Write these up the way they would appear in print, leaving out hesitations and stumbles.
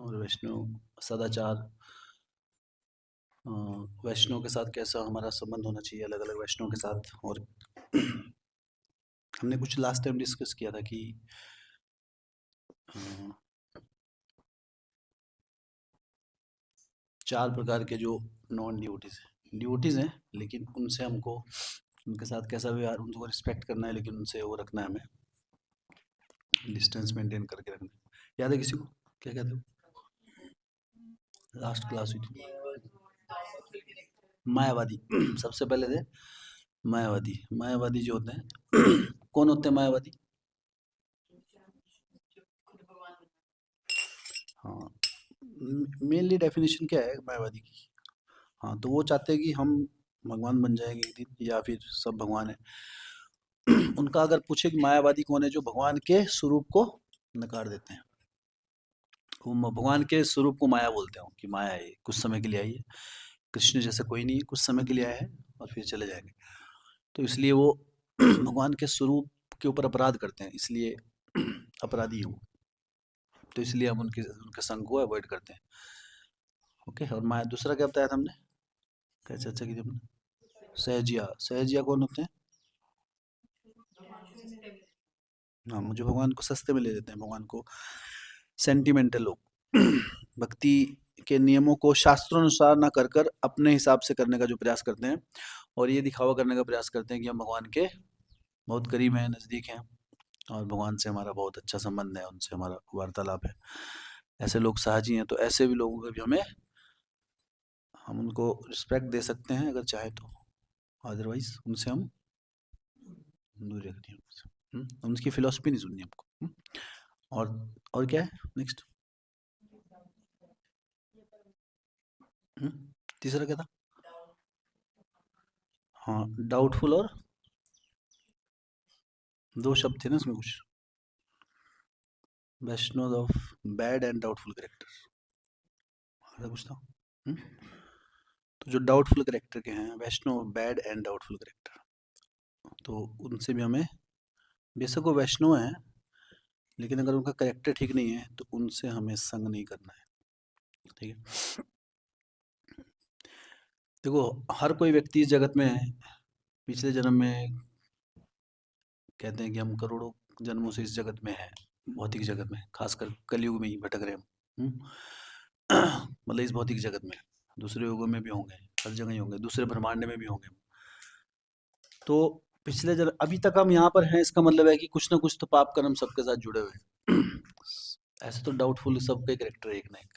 और वैष्णव सदाचार, वैष्णव के साथ कैसा हमारा संबंध होना चाहिए अलग अलग वैष्णव के साथ। और हमने कुछ लास्ट टाइम डिस्कस किया था कि अ, 4 प्रकार के जो नॉन ड्यूटीज हैं, लेकिन उनसे हमको उनके साथ कैसा व्यवहार, उनको रिस्पेक्ट करना है, लेकिन उनसे वो रखना है, हमें डिस्टेंस मेंटेन करके रखना है। याद है किसी को? क्या कहते हो? लास्ट क्लास हुई थी मायावादी। सबसे पहले थे मायावादी। मायावादी जो होते हैं कौन होते हैं मायावादी? हाँ, मेनली डेफिनेशन क्या है मायावादी की? हाँ, तो वो चाहते हैं कि हम भगवान बन जाएंगे एक दिन, या फिर सब भगवान है। उनका अगर पूछे कि मायावादी कौन है, जो भगवान के स्वरूप को नकार देते हैं। वो भगवान के स्वरूप को माया बोलते हैं, कि माया है, कुछ समय के लिए आई है। कृष्ण जैसा कोई नहीं है, कुछ समय के लिए आए हैं और फिर चले जाएंगे। तो इसलिए वो भगवान के स्वरूप के ऊपर अपराध करते हैं, इसलिए अपराधी है वो। तो इसलिए हम उनके उनके संग को अवॉइड करते हैं। ओके। और माया दूसरा क्या बताया था हमने, क्या चर्चा की थी हमने? सहजिया। सहजिया कौन होते हैं? हाँ, मुझे भगवान को सस्ते में ले लेते हैं, भगवान को सेंटिमेंटल लोग। भक्ति के नियमों को शास्त्रोनुसार ना कर कर अपने हिसाब से करने का जो प्रयास करते हैं, और ये दिखावा करने का प्रयास करते हैं कि हम भगवान के बहुत करीब हैं, नज़दीक हैं, और भगवान से हमारा बहुत अच्छा संबंध है, उनसे हमारा वार्तालाप है। ऐसे लोग साहजी हैं, तो ऐसे भी लोगों को भी हम उनको रिस्पेक्ट दे सकते हैं अगर चाहे तो। अदरवाइज उनसे हम दूर रखनी है। उनकी फिलोसफी नहीं सुननी हमको। और क्या है नेक्स्ट? तीसरा क्या था? हाँ, डाउटफुल। और दो शब्द थे ना इसमें कुछ, Vaishnav of bad and doubtful character, ऐसा कुछ था। हम्म? तो जो डाउटफुल कैरेक्टर के हैं, वैष्णव बैड एंड डाउटफुल कैरेक्टर, तो उनसे भी हमें, बेशक वो वैष्णव हैं, लेकिन अगर उनका कैरेक्टर ठीक नहीं है तो उनसे हमें संग नहीं करना है। ठीक है। देखो, हर कोई व्यक्ति इस जगत में पिछले जन्म में, कहते हैं कि हम करोड़ों जन्मों से इस जगत में हैं, भौतिक जगत में, खासकर कलयुग में ही भटक रहे हैं हम। मतलब इस भौतिक जगत में, दूसरे युगों में भी होंगे, हर जगह ही होंगे, दूसरे ब्रह्मांड में भी होंगे। तो पिछले जन्म, अभी तक हम यहाँ पर हैं, इसका मतलब है कि कुछ ना कुछ तो पाप कर्म सबके साथ जुड़े हुए हैं। ऐसे तो डाउटफुल सबका कैरेक्टर है एक ना एक,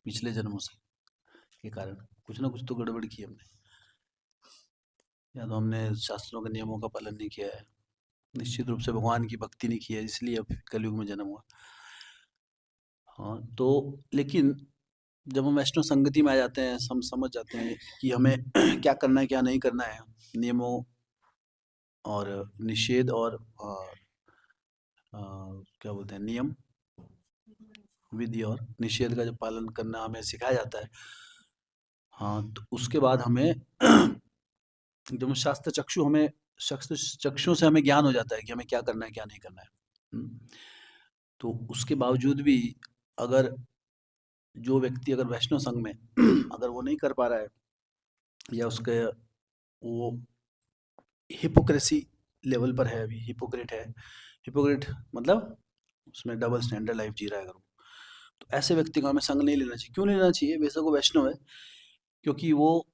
पिछले जन्मों से के कारण कुछ ना कुछ तो गड़बड़ की हमने, या तो हमने शास्त्रों के नियमों का पालन नहीं किया है, निश्चित रूप से भगवान की भक्ति नहीं की है, इसलिए अब कलयुग में जन्म हुआ। हाँ, तो लेकिन जब हम वैष्णव संगति में आ जाते हैं, हम समझ जाते हैं कि हमें क्या करना है क्या नहीं करना है, नियमों और निषेध और क्या बोलते हैं, नियम, विधि और निषेध का जब पालन करना हमें सिखाया जाता है, हाँ, तो उसके बाद हमें जब शास्त्र चक्षु हमें, शास्त्र चक्षु से हमें ज्ञान हो जाता है कि हमें क्या करना है क्या नहीं करना है। हम्म, तो उसके बावजूद भी अगर जो व्यक्ति अगर वैष्णव संघ में अगर वो नहीं कर पा रहा है, या उसके वो हिपोक्रेसी लेवल पर है, अभी हिपोक्रेट है। हिपोक्रेट मतलब उसमें डबल स्टैंडर्ड लाइफ जी रहा है अगर वो, तो ऐसे व्यक्ति को हमें संग नहीं लेना चाहिए। क्यों नहीं लेना चाहिए? बेशक वो वैष्णव है, क्योंकि वो,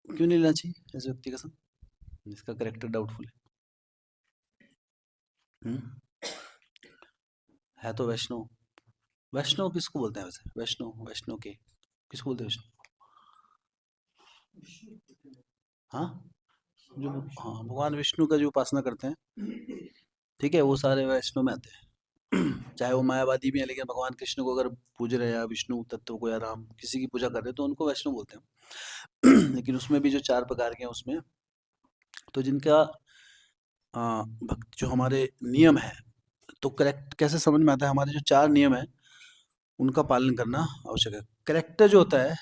क्यों नहीं लेना चाहिए ऐसे व्यक्ति का संग जिसका करेक्टर डाउटफुल है? है तो वैष्णव। वैष्णव किसको बोलते हैं वैसे? वैष्णव, वैष्णव के किसको बोलते हैं वैष्णव? हाँ, जो, हाँ, भगवान विष्णु का जो उपासना करते हैं, ठीक है, वो सारे वैष्णव में आते हैं। चाहे वो मायावादी भी है, लेकिन भगवान कृष्ण को अगर पूज रहे हैं, या विष्णु तत्व को, या राम किसी की पूजा कर रहे हैं, तो उनको वैष्णव बोलते हैं। लेकिन उसमें भी जो 4 प्रकार के हैं उसमें, तो जिनका भक्त, जो हमारे नियम है, तो करेक्ट कैसे समझ में आता है? हमारे जो 4 नियम है उनका पालन करना आवश्यक है। करेक्टर जो होता है,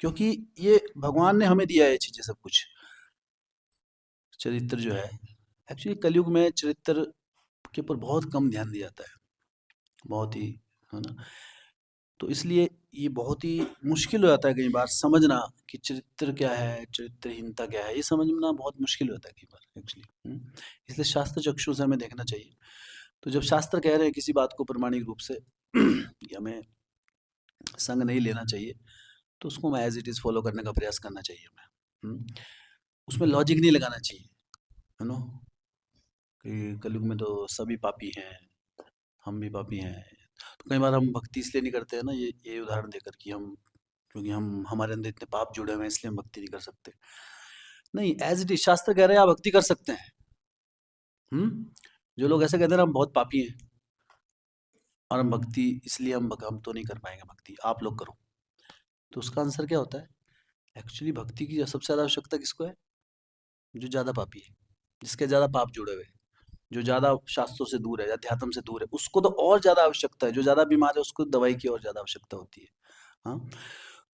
क्योंकि ये भगवान ने हमें दिया है ये चीजें सब कुछ, चरित्र जो है, एक्चुअली कलयुग में चरित्र के ऊपर बहुत कम ध्यान दिया जाता है, बहुत ही, है ना? तो इसलिए ये बहुत ही मुश्किल हो जाता है कई बार समझना कि चरित्र क्या है, चरित्रहीनता क्या है, ये समझना बहुत मुश्किल होता है कई बार एक्चुअली। इसलिए शास्त्र चक्षु से हमें देखना चाहिए। तो जब शास्त्र कह रहे हैं किसी बात को प्रमाणिक रूप से कि हमें संग नहीं लेना चाहिए, तो उसको हमें एज़ इट इज़ फ़ॉलो करने का प्रयास करना चाहिए हमें। उसमें लॉजिक नहीं लगाना चाहिए, है ना? कि कलयुग में तो सभी पापी हैं, हम भी पापी हैं। तो कई बार हम भक्ति इसलिए नहीं करते हैं ना, ये उदाहरण देकर कि हम क्योंकि हम हमारे अंदर इतने पाप जुड़े हुए हैं इसलिए हम भक्ति नहीं कर सकते। नहीं, एज़ इट इज़ शास्त्र कह रहे हैं आप भक्ति कर सकते हैं। जो लोग ऐसे कहते हैं ना हम बहुत पापी हैं और हम भक्ति इसलिए हम तो नहीं कर पाएँगे भक्ति, आप लोग करो। तो उसका आंसर क्या होता है? एक्चुअली भक्ति की सबसे ज़्यादा आवश्यकता किसको है? जो ज़्यादा पापी है, जिसके ज़्यादा पाप जुड़े हुए हैं, जो ज़्यादा शास्त्रों से दूर है, अध्यात्म से दूर है, उसको तो और ज़्यादा आवश्यकता है। जो ज़्यादा बीमार है उसको दवाई की और ज़्यादा आवश्यकता होती है। हाँ?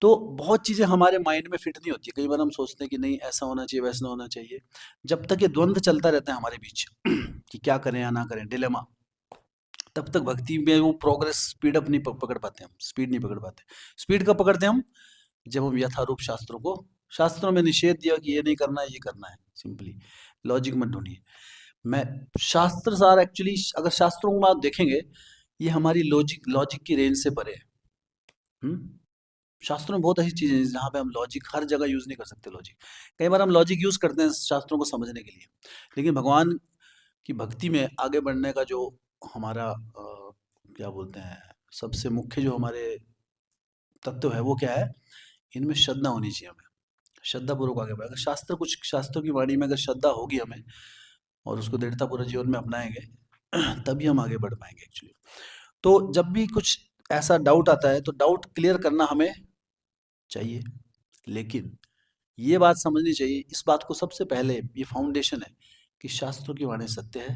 तो बहुत चीज़ें हमारे माइंड में फिट नहीं होती है। कई बार हम सोचते हैं कि नहीं ऐसा होना चाहिए, वैसा होना चाहिए। जब तक ये द्वंद्व चलता रहता है हमारे बीच कि क्या करें या ना करें, डिलेमा, तब तक भक्ति में वो प्रोग्रेस स्पीड अप नहीं पकड़ पाते हम, स्पीड नहीं पकड़ पाते। स्पीड कब पकड़ते हैं हम? जब हम यथारूप शास्त्रों में निषेध दिया कि ये नहीं करना है, ये करना है। सिंपली लॉजिक मत ढूंढिए। मैं शास्त्र सार एक्चुअली अगर शास्त्रों को आप देखेंगे, ये हमारी लॉजिक लॉजिक की रेंज से परे है। शास्त्रों में बहुत ऐसी चीजें हैं जहाँ पे हम लॉजिक हर जगह यूज नहीं कर सकते। लॉजिक कई बार हम लॉजिक यूज करते हैं शास्त्रों को समझने के लिए, लेकिन भगवान की भक्ति में आगे बढ़ने का जो हमारा क्या बोलते हैं, सबसे मुख्य जो हमारे तत्व है वो क्या है? इनमें श्रद्धा होनी चाहिए हमें। श्रद्धा पूर्वक आगे बढ़े। अगर शास्त्रों की वाणी में अगर श्रद्धा होगी हमें और उसको दृढ़ता पूर्वक जीवन में अपनाएंगे तभी हम आगे बढ़ पाएंगे एक्चुअली। तो जब भी कुछ ऐसा डाउट आता है तो डाउट क्लियर करना हमें चाहिए, लेकिन ये बात समझनी चाहिए, इस बात को सबसे पहले, ये फाउंडेशन है कि शास्त्रों की वाणी सत्य है,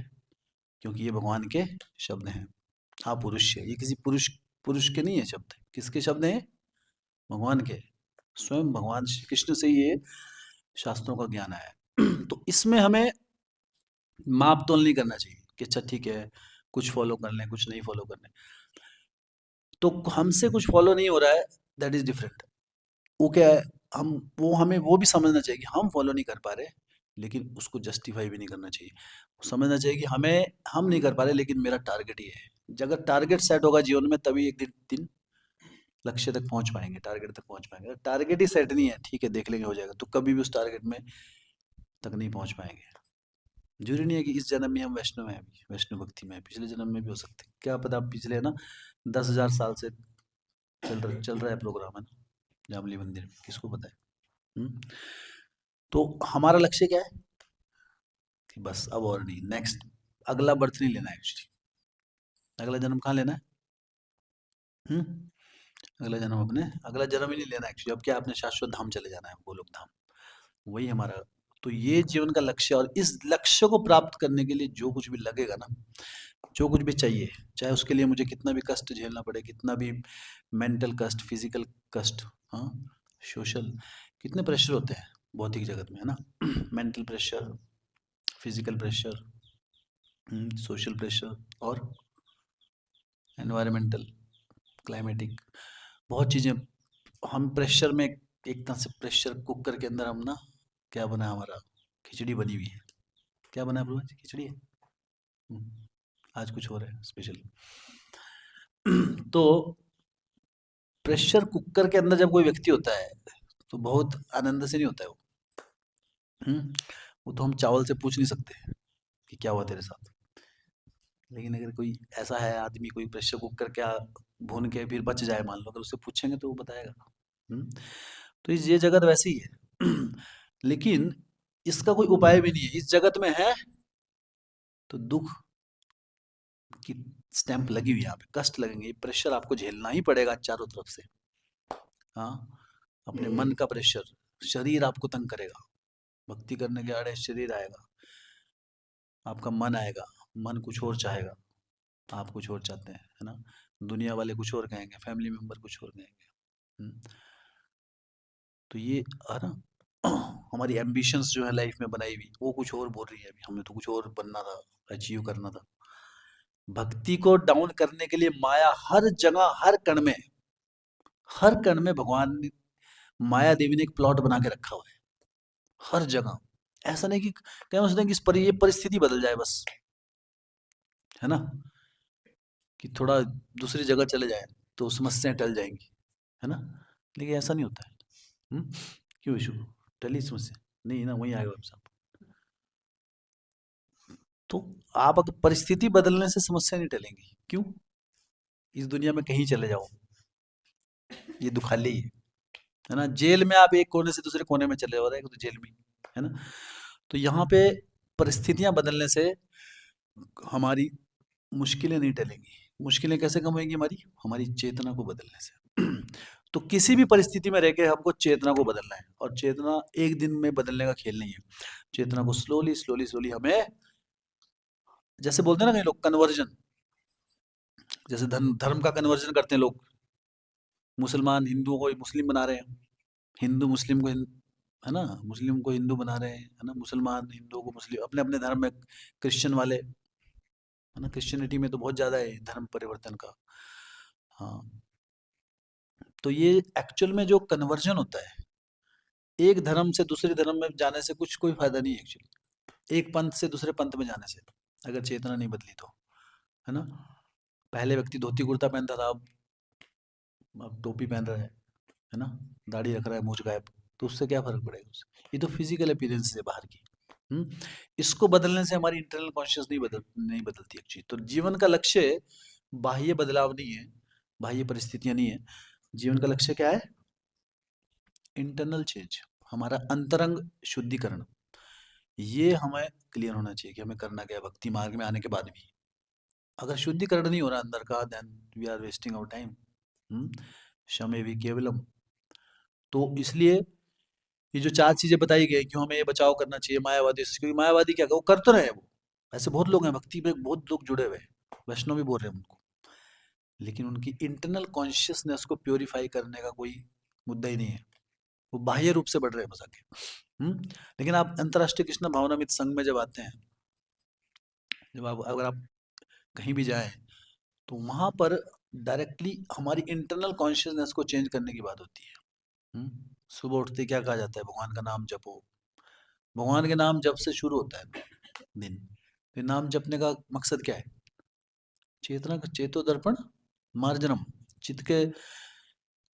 क्योंकि ये भगवान के शब्द हैं। आप पुरुष है, ये किसी पुरुष पुरुष के नहीं है शब्द। किसके शब्द हैं? भगवान के। स्वयं भगवान श्री कृष्ण से ही ये शास्त्रों का ज्ञान आया है। तो इसमें हमें माप तोल नहीं करना चाहिए कि अच्छा ठीक है कुछ फॉलो कर लें, कुछ नहीं फॉलो कर लें। तो हमसे कुछ फॉलो नहीं हो रहा है, दैट इज डिफरेंट। वो क्या है, हम वो हमें वो भी समझना चाहिए कि हम फॉलो नहीं कर पा रहे, लेकिन उसको जस्टिफाई भी नहीं करना चाहिए। समझना चाहिए कि हम नहीं कर पा रहे लेकिन मेरा टारगेट ये है। अगर टारगेट सेट होगा जीवन में तभी एक दिन दिन लक्ष्य तक पहुंच पाएंगे, टारगेट तक पहुंच पाएंगे। अगर टारगेट ही सेट नहीं है, ठीक है देख लेंगे हो जाएगा, तो कभी भी उस टारगेट में तक नहीं पहुंच पाएंगे। जरूरी नहीं है कि इस जन्म में हम वैष्णव हैं, अभी वैष्णव भक्ति में हैं, पिछले जन्म में भी हो सकते हैं, क्या पता। आप पिछले ना 10,000 साल से चल रहा है प्रोग्राम, है ना, जामली मंदिर में, किसको पता है। हम्म? तो हमारा लक्ष्य क्या है कि बस अब और नहीं, नेक्स्ट अगला बर्थ नहीं लेना है एक्चुअली। अगला जन्म कहाँ लेना है? अगला जन्म ही नहीं लेना एक्चुअली। अब क्या, अपने शाश्वत धाम चले जाना है, गोलोक धाम, वही हमारा। तो ये जीवन का लक्ष्य है, और इस लक्ष्य को प्राप्त करने के लिए जो कुछ भी लगेगा ना, जो कुछ भी चाहिए, चाहे उसके लिए मुझे कितना भी कष्ट झेलना पड़े, कितना भी मेंटल कष्ट, फिजिकल कष्ट, हाँ, सोशल, कितने प्रेशर होते हैं भौतिक जगत में, है ना। Mental pressure, physical pressure, social pressure, और एनवायरमेंटल, क्लाइमेटिक, बहुत चीज़ें। हम प्रेशर में एक तरह से प्रेशर कुकर के अंदर हम ना, क्या बना है हमारा, खिचड़ी बनी हुई है। क्या बना है प्रभु? खिचड़ी है। हम्म, आज कुछ और है स्पेशल। तो प्रेशर कुकर के अंदर जब कोई व्यक्ति होता है तो बहुत आनंद से नहीं होता है वो। वो तो हम चावल से पूछ नहीं सकते कि क्या हुआ तेरे साथ। लेकिन अगर कोई ऐसा है आदमी, कोई प्रेशर कुकर क्या भून के फिर बच जाए मान लो, अगर उससे पूछेंगे तो वो बताएगा। हम्म, तो ये जगत वैसी ही है। लेकिन इसका कोई उपाय भी नहीं है, इस जगत में है तो दुख की स्टैंप लगी हुई है यहाँ पे, कष्ट लगेंगे, प्रेशर आपको झेलना ही पड़ेगा चारों तरफ से। हाँ, अपने मन का प्रेशर, शरीर आपको तंग करेगा, भक्ति करने के आड़े शरीर आएगा, आपका मन आएगा, मन कुछ और चाहेगा, आप कुछ और चाहते हैं, है ना। दुनिया वाले कुछ और कहेंगे, फैमिली मेंबर कुछ और कहेंगे। हम्म, तो ये है ना, हमारी एम्बिशंस जो है लाइफ में बनाई हुई, वो कुछ और बोल रही है, अभी हमें तो कुछ और बनना था, अचीव करना था। भक्ति को डाउन करने के लिए माया हर जगह, हर कण में हर कण में भगवान ने, माया देवी ने एक प्लॉट बना के रखा हुआ है हर जगह। ऐसा नहीं कि क्या हम सोचते हैं कि ये परिस्थिति बदल जाए बस, है ना, कि थोड़ा दूसरी जगह चले जाए तो समस्याएं टल जाएंगी, है ना, लेकिन ऐसा नहीं होता है। क्यों इशू टली समस्या नहीं ना, वही आएगा सब। तो आप अगर परिस्थिति बदलने से समस्या नहीं टलेंगी, क्यों? इस दुनिया में कहीं चले जाओ, ये दुखाली है ना, जेल में आप एक कोने से दूसरे कोने में चले जाओ, रहे तो जेल में, है ना। तो यहाँ पे परिस्थितियां बदलने से हमारी मुश्किलें नहीं टलेंगी। मुश्किलें कैसे कम होंगी? हमारी हमारी चेतना को बदलने से। तो किसी भी परिस्थिति में रह के हमको चेतना को बदलना है, और चेतना एक दिन में बदलने का खेल नहीं है। चेतना को स्लोली स्लोली स्लोली हमें, जैसे बोलते हैं ना कई लोग कन्वर्जन, जैसे धर्म का कन्वर्जन करते हैं लोग। मुसलमान हिंदुओं को मुस्लिम बना रहे हैं, हिंदू मुस्लिम को है ना, मुस्लिम को हिंदू बना रहे हैं, है ना, मुसलमान हिंदुओं को मुस्लिम, अपने अपने धर्म में। क्रिश्चियन वाले, है ना, क्रिश्चियनिटी में तो बहुत ज़्यादा है धर्म परिवर्तन का। हाँ, तो ये एक्चुअल में जो कन्वर्जन होता है, एक धर्म से दूसरे धर्म में जाने से कुछ कोई फायदा नहीं है एक्चुअली। एक पंथ से दूसरे पंथ में जाने से, अगर चेतना नहीं बदली तो, है ना। पहले व्यक्ति धोती कुर्ता पहनता था, अब टोपी पहन रहा है ना, दाढ़ी रख रहा है, मूंछ गायब, तो उससे क्या फर्क पड़ेगा उससे? ये तो फिजिकल अपीयरेंस है बाहर की। इसको बदलने से हमारी इंटरनल कॉन्शियस नहीं बदलती एक्चुअली। तो जीवन का लक्ष्य बाह्य बदलाव नहीं है, बाह्य परिस्थितियां नहीं है। जीवन का लक्ष्य क्या है? इंटरनल चेंज, हमारा अंतरंग शुद्धिकरण। ये हमें क्लियर होना चाहिए कि हमें करना क्या है भक्ति मार्ग में आने के बाद भी। अगर शुद्धिकरण नहीं हो रहा अंदर का, then we are wasting our time. शमे भी केवलम। तो इसलिए ये जो चार चीजें बताई गई, क्यों हमें ये बचाव करना चाहिए मायावादी से, क्योंकि मायावादी क्या वो कर तो रहे हैं, वो ऐसे बहुत लोग हैं भक्ति में, बहुत लोग जुड़े हुए हैं, वैष्णव भी बोल रहे हैं उनको, लेकिन उनकी इंटरनल कॉन्शियसनेस को प्योरीफाई करने का कोई मुद्दा ही नहीं है। वो बाह्य रूप से बढ़ रहे हैं बस आके। लेकिन आप अंतर्राष्ट्रीय कृष्ण भावनामित संघ में जब आते हैं, जब आप अगर आप कहीं भी जाएं, तो वहां पर डायरेक्टली हमारी इंटरनल कॉन्शियसनेस को चेंज करने की बात होती है। सुबह उठते क्या कहा जाता है? भगवान का नाम जपो। भगवान के नाम जप से शुरू होता है दिन। फिर नाम जपने का मकसद क्या है? चेतना का चेतो दर्पण मार्जनम, चित्त के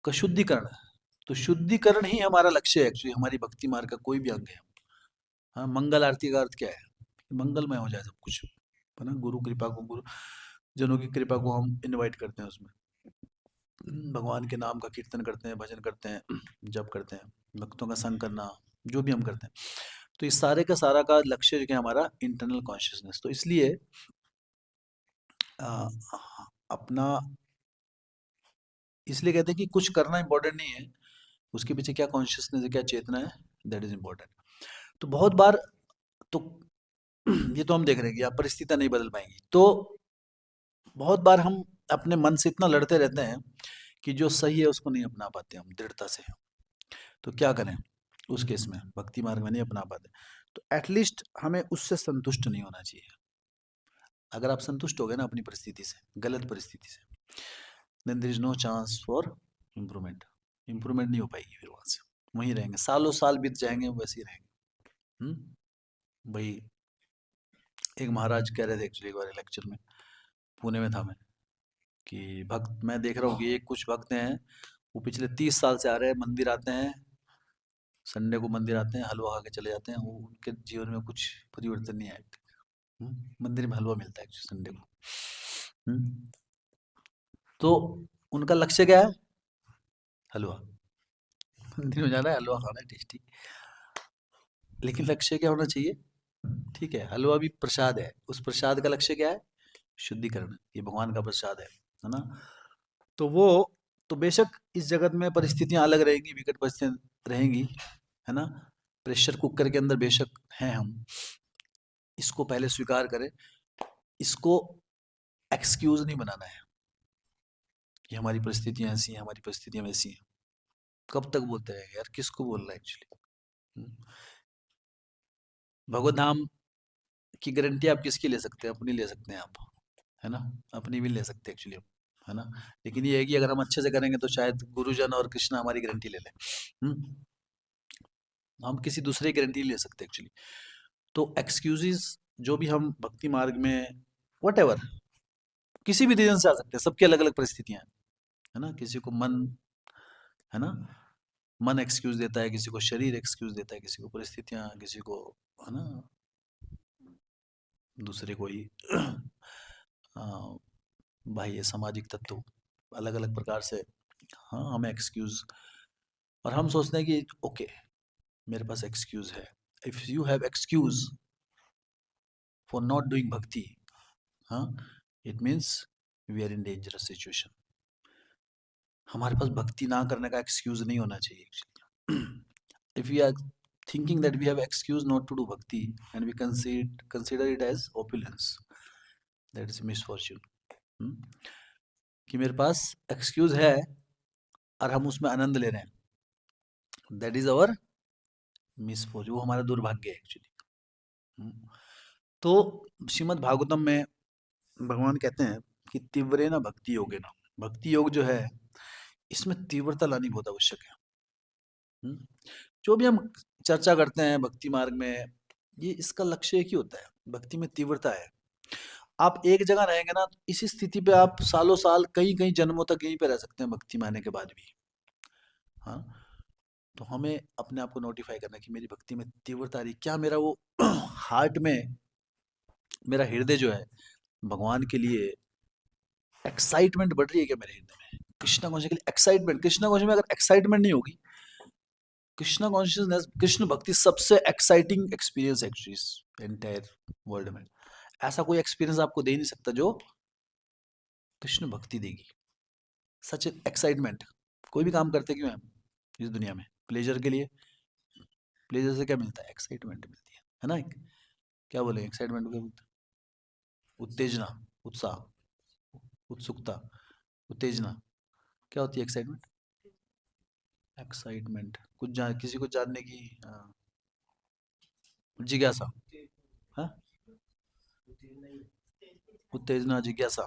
का शुद्धिकरण। तो शुद्धिकरण ही हमारा लक्ष्य है एक्चुअली, हमारी भक्ति मार्ग का कोई भी अंग है। हाँ, मंगल आरती का अर्थ क्या है? मंगलमय हो जाए सब कुछ, है ना। गुरु कृपा को, गुरु जनों की कृपा को हम इनवाइट करते हैं उसमें। भगवान के नाम का कीर्तन करते हैं, भजन करते हैं, जप करते हैं, भक्तों का संग करना, जो भी हम करते हैं। तो इस सारे का सारा का लक्ष्य जो है हमारा इंटरनल कॉन्शियसनेस। तो इसलिए आ, अपना, इसलिए कहते हैं कि कुछ करना इंपॉर्टेंट नहीं है, उसके पीछे क्या कॉन्शियसनेस है, क्या चेतना है, दैट इज इंपॉर्टेंट। तो बहुत बार, तो ये तो हम देख रहे हैं कि आप परिस्थितियां नहीं बदल पाएंगी, तो बहुत बार हम अपने मन से इतना लड़ते रहते हैं कि जो सही है उसको नहीं अपना पाते हम दृढ़ता से। तो क्या करें उस केस में? भक्ति मार्ग में नहीं अपना पाते, तो एटलीस्ट हमें उससे संतुष्ट नहीं होना चाहिए। अगर आप संतुष्ट हो गए ना अपनी परिस्थिति से, गलत परिस्थिति से, then there is no chance for improvement. Improvement नहीं हो पाएगी, फिर वहां से वहीं रहेंगे, सालों साल बीत जाएंगे, वैसे ही रहेंगे। भाई, एक महाराज कह रहे थे एक्चुअली एक बार लेक्चर में, पुणे में था मैं, कि भक्त मैं देख रहा हूँ कि एक कुछ भक्त हैं, वो पिछले 30 साल से आ रहे हैं, मंदिर आते हैं, संडे को मंदिर आते हैं, हलवा खा के चले जाते हैं, वो उनके जीवन में कुछ परिवर्तन नहीं आया अभी तक। मंदिर में हलवा मिलता है संडे को। तो उनका लक्ष्य क्या है? हलवा। मंदिर में जाना है, हलवा खाना है टेस्टी, लेकिन लक्ष्य क्या होना चाहिए? ठीक है, हलवा भी प्रसाद है, उस प्रसाद का लक्ष्य क्या है? शुद्धिकरण। ये भगवान का प्रसाद है ना। तो वो, तो बेशक इस जगत में परिस्थितियां अलग रहेंगी, विकट परिस्थितियां रहेंगी, है ना। प्रेशर कुकर के अंदर बेशक हैं हम, इसको पहले स्वीकार करें, इसको एक्सक्यूज नहीं बनाना है कि हमारी परिस्थितियां ऐसी हैं, हमारी परिस्थितियां वैसी हैं। कब तक बोलते रहेंगे यार, किसको बोल रहा है एक्चुअली? भगवत धाम की गारंटी आप किसकी ले सकते हैं? अपनी ले सकते हैं आप, है ना, अपनी भी ले सकते हैं एक्चुअली। है ना। लेकिन ये है कि अगर हम अच्छे से करेंगे तो शायद गुरुजन और कृष्णा हमारी गारंटी ले लें। हम किसी दूसरे की गारंटी ले सकते हैं एक्चुअली। तो एक्सक्यूजेस जो भी हम भक्ति मार्ग में वट किसी भी रीजन से आ सकते हैं, सबकी अलग अलग परिस्थितियां हैं, है ना। किसी को मन, है ना, मन एक्सक्यूज देता है, किसी को शरीर एक्सक्यूज देता है, किसी को परिस्थितियां, किसी को, है ना, दूसरे कोई बाह्य सामाजिक तत्व, अलग अलग प्रकार से, हाँ, हमें एक्सक्यूज, और हम सोचते हैं कि ओके मेरे पास एक्सक्यूज है। If you have excuse for not doing bhakti, हाँ, it means we are in dangerous situation. हमारे पास भक्ति ना करने का एक्सक्यूज नहीं होना चाहिए actually. If we are thinking that we have excuse not to do bhakti and we consider it as opulence, that is misfortune. hmm? कि मेरे पास एक्सक्यूज है और हम उसमें आनंद ले रहे हैं, दैट इज अवर मिसफॉर्चून, वो हमारा दुर्भाग्य है एक्चुअली। तो श्रीमद् भागवतम में भगवान कहते हैं कि तीव्रे न भक्ति योगे न, भक्ति योग जो है इसमें तीव्रता लानी बहुत आवश्यक है। जो भी हम चर्चा करते हैं भक्ति मार्ग में, ये इसका लक्ष्य एक ही होता है, भक्ति में तीव्रता है। आप एक जगह रहेंगे ना, इसी स्थिति पे आप सालों साल, कई कई जन्मों तक यहीं पे रह सकते हैं भक्ति में आने के बाद भी। हाँ, तो हमें अपने आप को नोटिफाई करना कि मेरी भक्ति में तीव्रता आ रही, क्या मेरा वो हार्ट में, मेरा हृदय जो है भगवान के लिए एक्साइटमेंट बढ़ रही है क्या मेरे हृदय में, कृष्णा कॉन्शियस के लिए एक्साइटमेंट। कृष्णा कॉन्शियस में अगर एक्साइटमेंट नहीं होगी, कृष्णा कॉन्शियसनेस, कृष्ण भक्ति सबसे exciting experience actually entire world में। ऐसा कोई एक्सपीरियंस आपको दे नहीं सकता जो कृष्ण भक्ति देगी। सच एक्साइटमेंट, कोई भी काम करते क्यों हैं हम इस दुनिया में, प्लेजर के लिए। प्लेजर से क्या मिलता है, एक्साइटमेंट मिलती है ना। एक क्या बोले एक्साइटमेंट को क्या बोलते हैं, उत्तेजना, उत्साह, उत्सुकता, उत्तेजना। क्या होती है एक्साइटमेंट? एक्साइटमेंट कुछ जान, किसी को जानने की जिज्ञासा, हाँ, उत्तेजना, जिज्ञासा।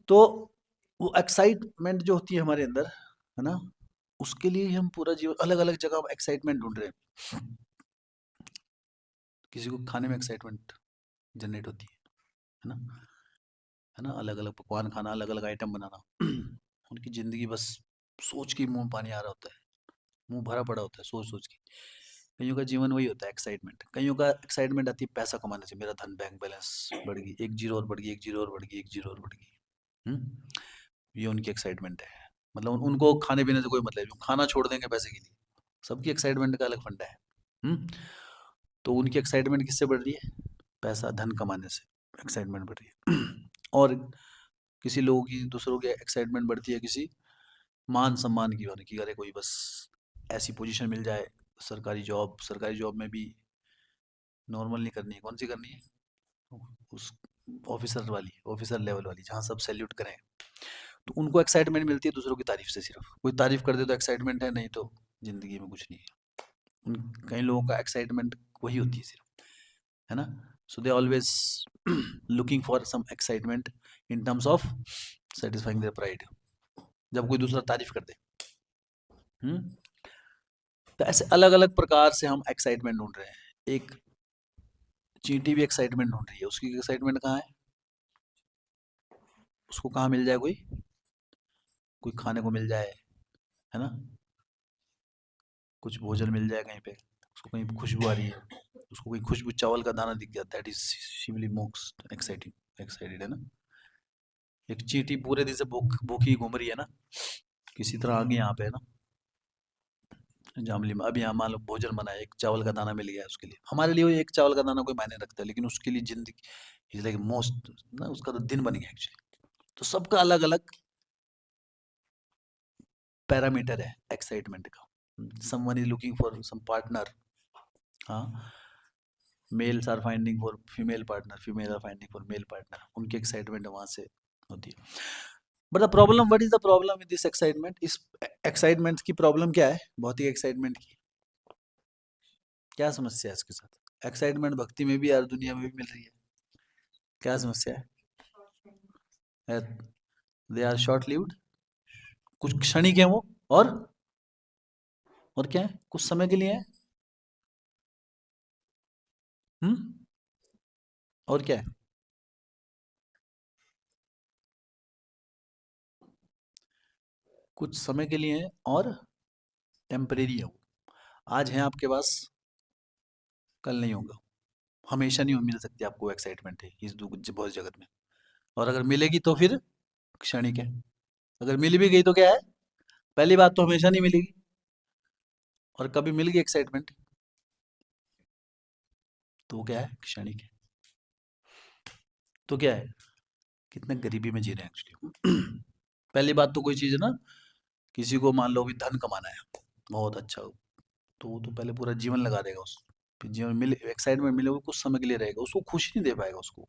तो वो एक्साइटमेंट जो होती है हमारे अंदर, है ना, उसके लिए हम पूरा जीवन अलग अलग जगह एक्साइटमेंट ढूंढ रहे हैं। किसी को खाने में एक्साइटमेंट जनरेट होती है ना, अलग अलग पकवान खाना, अलग अलग आइटम बनाना। उनकी जिंदगी बस सोच के मुंह पानी आ रहा होता है, मुंह भरा पड़ा होता है सोच सोच के। कईयों का जीवन वही होता है एक्साइटमेंट। कईयों का एक्साइटमेंट आती है पैसा कमाने से, मेरा धन बैंक बैलेंस बढ़ गई, एक जीरो और बढ़ गई, एक जीरो और बढ़ गई, एक जीरो और बढ़ गई। ये उनकी एक्साइटमेंट है। मतलब उनको खाने पीने से कोई मतलब नहीं, खाना छोड़ देंगे पैसे के लिए। सबकी एक्साइटमेंट का अलग फंडा है। तो उनकी एक्साइटमेंट किससे बढ़ रही है? पैसा धन कमाने से एक्साइटमेंट बढ़ रही है। और किसी लोगों की, दूसरों की एक्साइटमेंट बढ़ती है किसी मान सम्मान की होने की, अरे कोई बस ऐसी पोजीशन मिल जाए, सरकारी जॉब, सरकारी जॉब में भी नॉर्मल नहीं करनी है, कौन सी करनी है, उस ऑफिसर वाली, ऑफिसर लेवल वाली, जहाँ सब सैल्यूट करें। तो उनको एक्साइटमेंट मिलती है दूसरों की तारीफ से, सिर्फ कोई तारीफ कर दे तो एक्साइटमेंट है, नहीं तो जिंदगी में कुछ नहीं है। उन कई लोगों का एक्साइटमेंट वही होती है सिर्फ, है ना। So they always looking for some excitement in terms of satisfying their pride, जब कोई दूसरा तारीफ कर दे। तो ऐसे अलग अलग प्रकार से हम एक्साइटमेंट ढूंढ रहे हैं। एक चींटी भी एक्साइटमेंट ढूंढ रही है, उसकी एक्साइटमेंट कहाँ है, उसको कहाँ मिल जाए, कोई कोई खाने को मिल जाए, है ना, कुछ भोजन मिल जाए कहीं पे, उसको कहीं खुशबू आ रही है, उसको कोई खुशबू चावल का दाना दिख जाता है, that is Shivli most exciting excited, है ना। एक चींटी पूरे दिन से भूखी घूम रही है ना, किसी तरह आ गई यहाँ पे, है ना, जामली में। अब यहाँ मान लो भोजन बना है, एक चावल का दाना मिल गया है उसके लिए। हमारे लिए वो एक चावल का दाना कोई मायने रखता है, लेकिन उसके लिए जिंदगी इज लाइक मोस्ट ना, उसका तो दिन बन गया एक्चुअली। तो सबका अलग अलग पैरामीटर है एक्साइटमेंट का। Someone is looking for some partner, हाँ, males are finding for female partner, female are finding for male partner, उनकी एक्साइटमेंट वहां से होती है। But the problem, what is the problem with this excitement? इस excitement की problem क्या है, भौतिक एक्साइटमेंट की क्या समस्या है इसके साथ? एक्साइटमेंट भक्ति में भी और दुनिया में भी मिल रही है, क्या समस्या है? दे आर शॉर्ट लिव्ड, कुछ क्षणिक है वो, और क्या है, कुछ समय के लिए है। हम्म, और क्या है, कुछ समय के लिए है और टेम्परेरी है वो। आज है आपके पास, कल नहीं होगा। हमेशा नहीं मिल सकती आपको एक्साइटमेंट है इस बहुत जगत में। और अगर मिलेगी तो फिर क्षणिक है। अगर मिल भी गई तो क्या है, पहली बात तो हमेशा नहीं मिलेगी, और कभी मिल गई एक्साइटमेंट तो वो क्या है, क्षणिक है। तो क्या है, कितने गरीबी में जी रहे हैं एक्चुअली। पहली बात तो कोई चीज़ है ना, किसी को मान लो भी धन कमाना है, बहुत अच्छा हो, तो वो तो पहले पूरा जीवन लगा देगा उस, फिर जीवन मिले एक्साइटमेंट मिले वो कुछ समय के लिए रहेगा, उसको खुशी नहीं दे पाएगा उसको।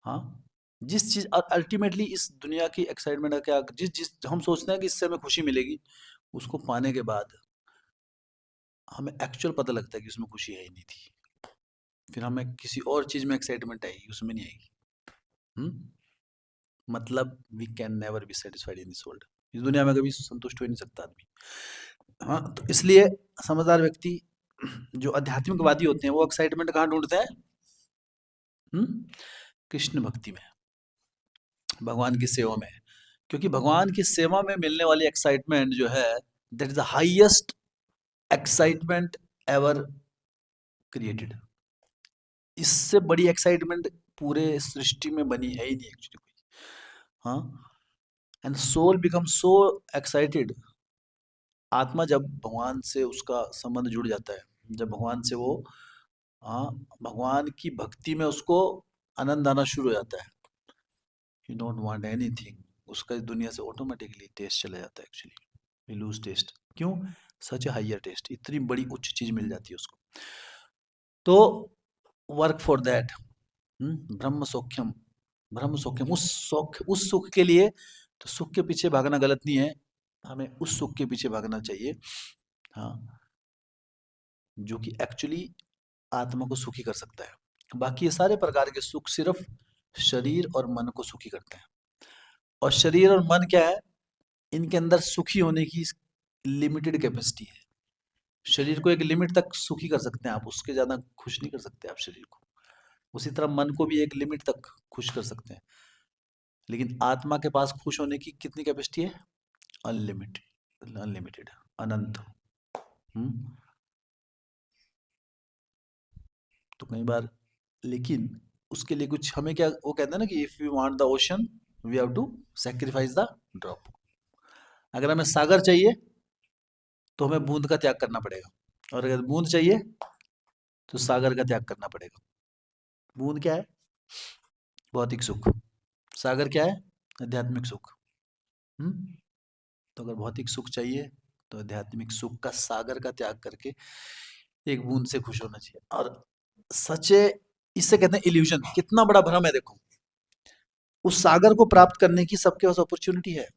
हाँ, जिस चीज अल्टीमेटली इस दुनिया की एक्साइटमेंट का क्या, जिस जिस हम सोचते हैं कि इससे हमें खुशी मिलेगी, उसको पाने के बाद हमें एक्चुअल पता लगता है कि उसमें खुशी है ही नहीं थी। फिर हमें किसी और चीज में एक्साइटमेंट आएगी, उसमें नहीं आएगी। हम्म, मतलब we can never be satisfied in this world. इस दुनिया में कभी संतुष्ट हो ही नहीं सकता आदमी। हाँ, तो इसलिए समझदार व्यक्ति जो आध्यात्मिकवादी होते हैं वो एक्साइटमेंट कहाँ ढूंढते हैं? हम्म, कृष्ण भक्ति में, भगवान की सेवा में। क्योंकि भगवान की सेवा में मिलने वाली एक्साइटमेंट जो है, that is the highest excitement ever created. इससे बड़ी एक्साइटमेंट पूरे सृष्टि में बनी है ही नहीं एक्चुअली कोई। हाँ, and soul become so excited. आत्मा जब भगवान से उसका संबंध जुड़ जाता है, जब भगवान से वो, हाँ, भगवान की भक्ति में उसको आनंद आना शुरू हो जाता है, यू डोंट वांट एनीथिंग, उसका इस दुनिया से ऑटोमेटिकली टेस्ट चला जाता है एक्चुअली, लूज टेस्ट। क्यों? सच ए हाइयर टेस्ट, इतनी बड़ी उच्च चीज मिल जाती है उसको। तो वर्क फॉर दैट, ब्रह्म सौख्यम, ब्रह्म सौख्यम, उस सौख उस सुख के लिए। तो सुख के पीछे भागना गलत नहीं है, हमें उस सुख के पीछे भागना चाहिए, हाँ, जो कि एक्चुअली आत्मा को सुखी कर सकता है। बाकी ये सारे प्रकार के सुख सिर्फ शरीर और मन को सुखी करते हैं। और शरीर और मन क्या है, इनके अंदर सुखी होने की लिमिटेड कैपेसिटी है। शरीर को एक लिमिट तक सुखी कर सकते हैं आप, उसके ज्यादा खुश नहीं कर सकते आप शरीर को। उसी तरह मन को भी एक लिमिट तक खुश कर सकते हैं, लेकिन आत्मा के पास खुश होने की कितनी कैपेसिटी है? अनलिमिटेड, अनलिमिटेड, अनंत। हम्म, तो कई बार, लेकिन उसके लिए कुछ हमें क्या, वो कहते हैं ना कि if you want the ocean we have to sacrifice the drop. अगर हमें सागर चाहिए तो हमें बूंद का त्याग करना पड़ेगा, और अगर बूंद चाहिए तो सागर का त्याग करना पड़ेगा। बूंद क्या है? भौतिक सुख। सागर क्या है? आध्यात्मिक सुख। हम्म, तो अगर भौतिक सुख चाहिए तो आध्यात्मिक सुख का सागर का त्याग करके एक बूंद से खुश होना चाहिए। और सचे, इससे कहते हैं इल्यूजन, कितना बड़ा भ्रम है देखो। उस सागर को प्राप्त करने की सबके पास अपॉर्चुनिटी है,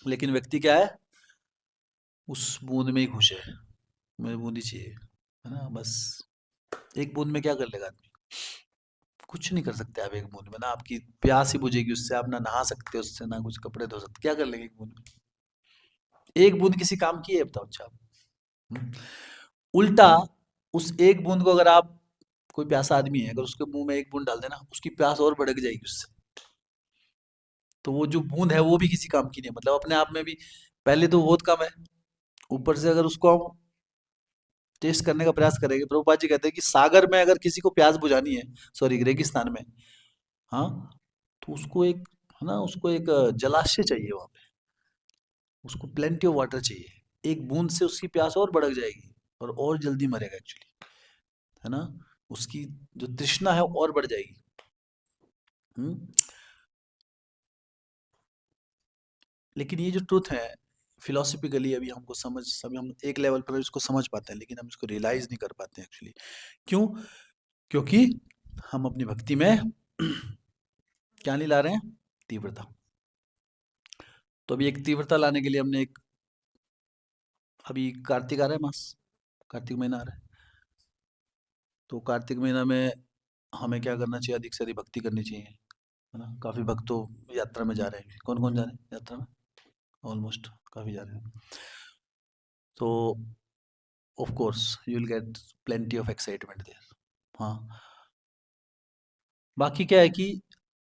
लेकिन व्यक्ति क्या है, उस बूंद में ही खुश है, मुझे बूंद ही चाहिए, है ना, बस। एक बूंद में क्या कर लेगा आदमी? कुछ नहीं कर सकते आप एक बूंद में, ना आपकी प्यास ही बुझेगी उससे, आप ना नहा सकते हो उससे, ना कुछ कपड़े धो सकते, क्या कर लेंगे एक बूंद में? एक बूंद किसी काम की है बताओ? अच्छा, हम्म? उल्टा, उस एक बूंद को अगर आप, कोई प्यासा आदमी है, अगर उसके मुंह में एक बूंद डाल देना, उसकी प्यास और भड़क जाएगी उससे। तो वो जो बूंद है वो भी किसी काम की नहीं है, मतलब अपने आप में भी पहले तो बहुत कम है, ऊपर से अगर उसको हम टेस्ट करने का प्रयास करेंगे। प्रभुपाद जी कहते हैं कि सागर में अगर किसी को प्यास बुझानी है, सॉरी रेगिस्तान में, हाँ, तो उसको एक, है ना, उसको एक जलाशय चाहिए वहां पे, उसको प्लेंटी ऑफ वाटर चाहिए। एक बूंद से उसकी प्यास और भड़क जाएगी, और जल्दी मरेगा एक्चुअली, है ना, उसकी जो तृष्णा है वो और बढ़ जाएगी। हम्म, लेकिन ये जो ट्रूथ है, फिलोसफिकली अभी हमको समझ, सभी हम एक लेवल पर इसको समझ पाते हैं, लेकिन हम इसको रियलाइज नहीं कर पाते हैं एक्चुअली। क्यों? क्योंकि हम अपनी भक्ति में क्या नहीं ला रहे हैं? तीव्रता। तो अभी एक तीव्रता लाने के लिए हमने एक, अभी कार्तिक आ रहा है मास, कार्तिक महीना आ रहा है, तो कार्तिक महीना में हमें क्या करना चाहिए? अधिक से अधिक भक्ति करनी चाहिए। है ना? काफ़ी भक्त तो यात्रा में जा रहे हैं। कौन-कौन जा रहे हैं यात्रा में? ऑलमोस्ट काफ़ी जा रहे हैं। तो of course you will get plenty of excitement there. हाँ, बाकी क्या है कि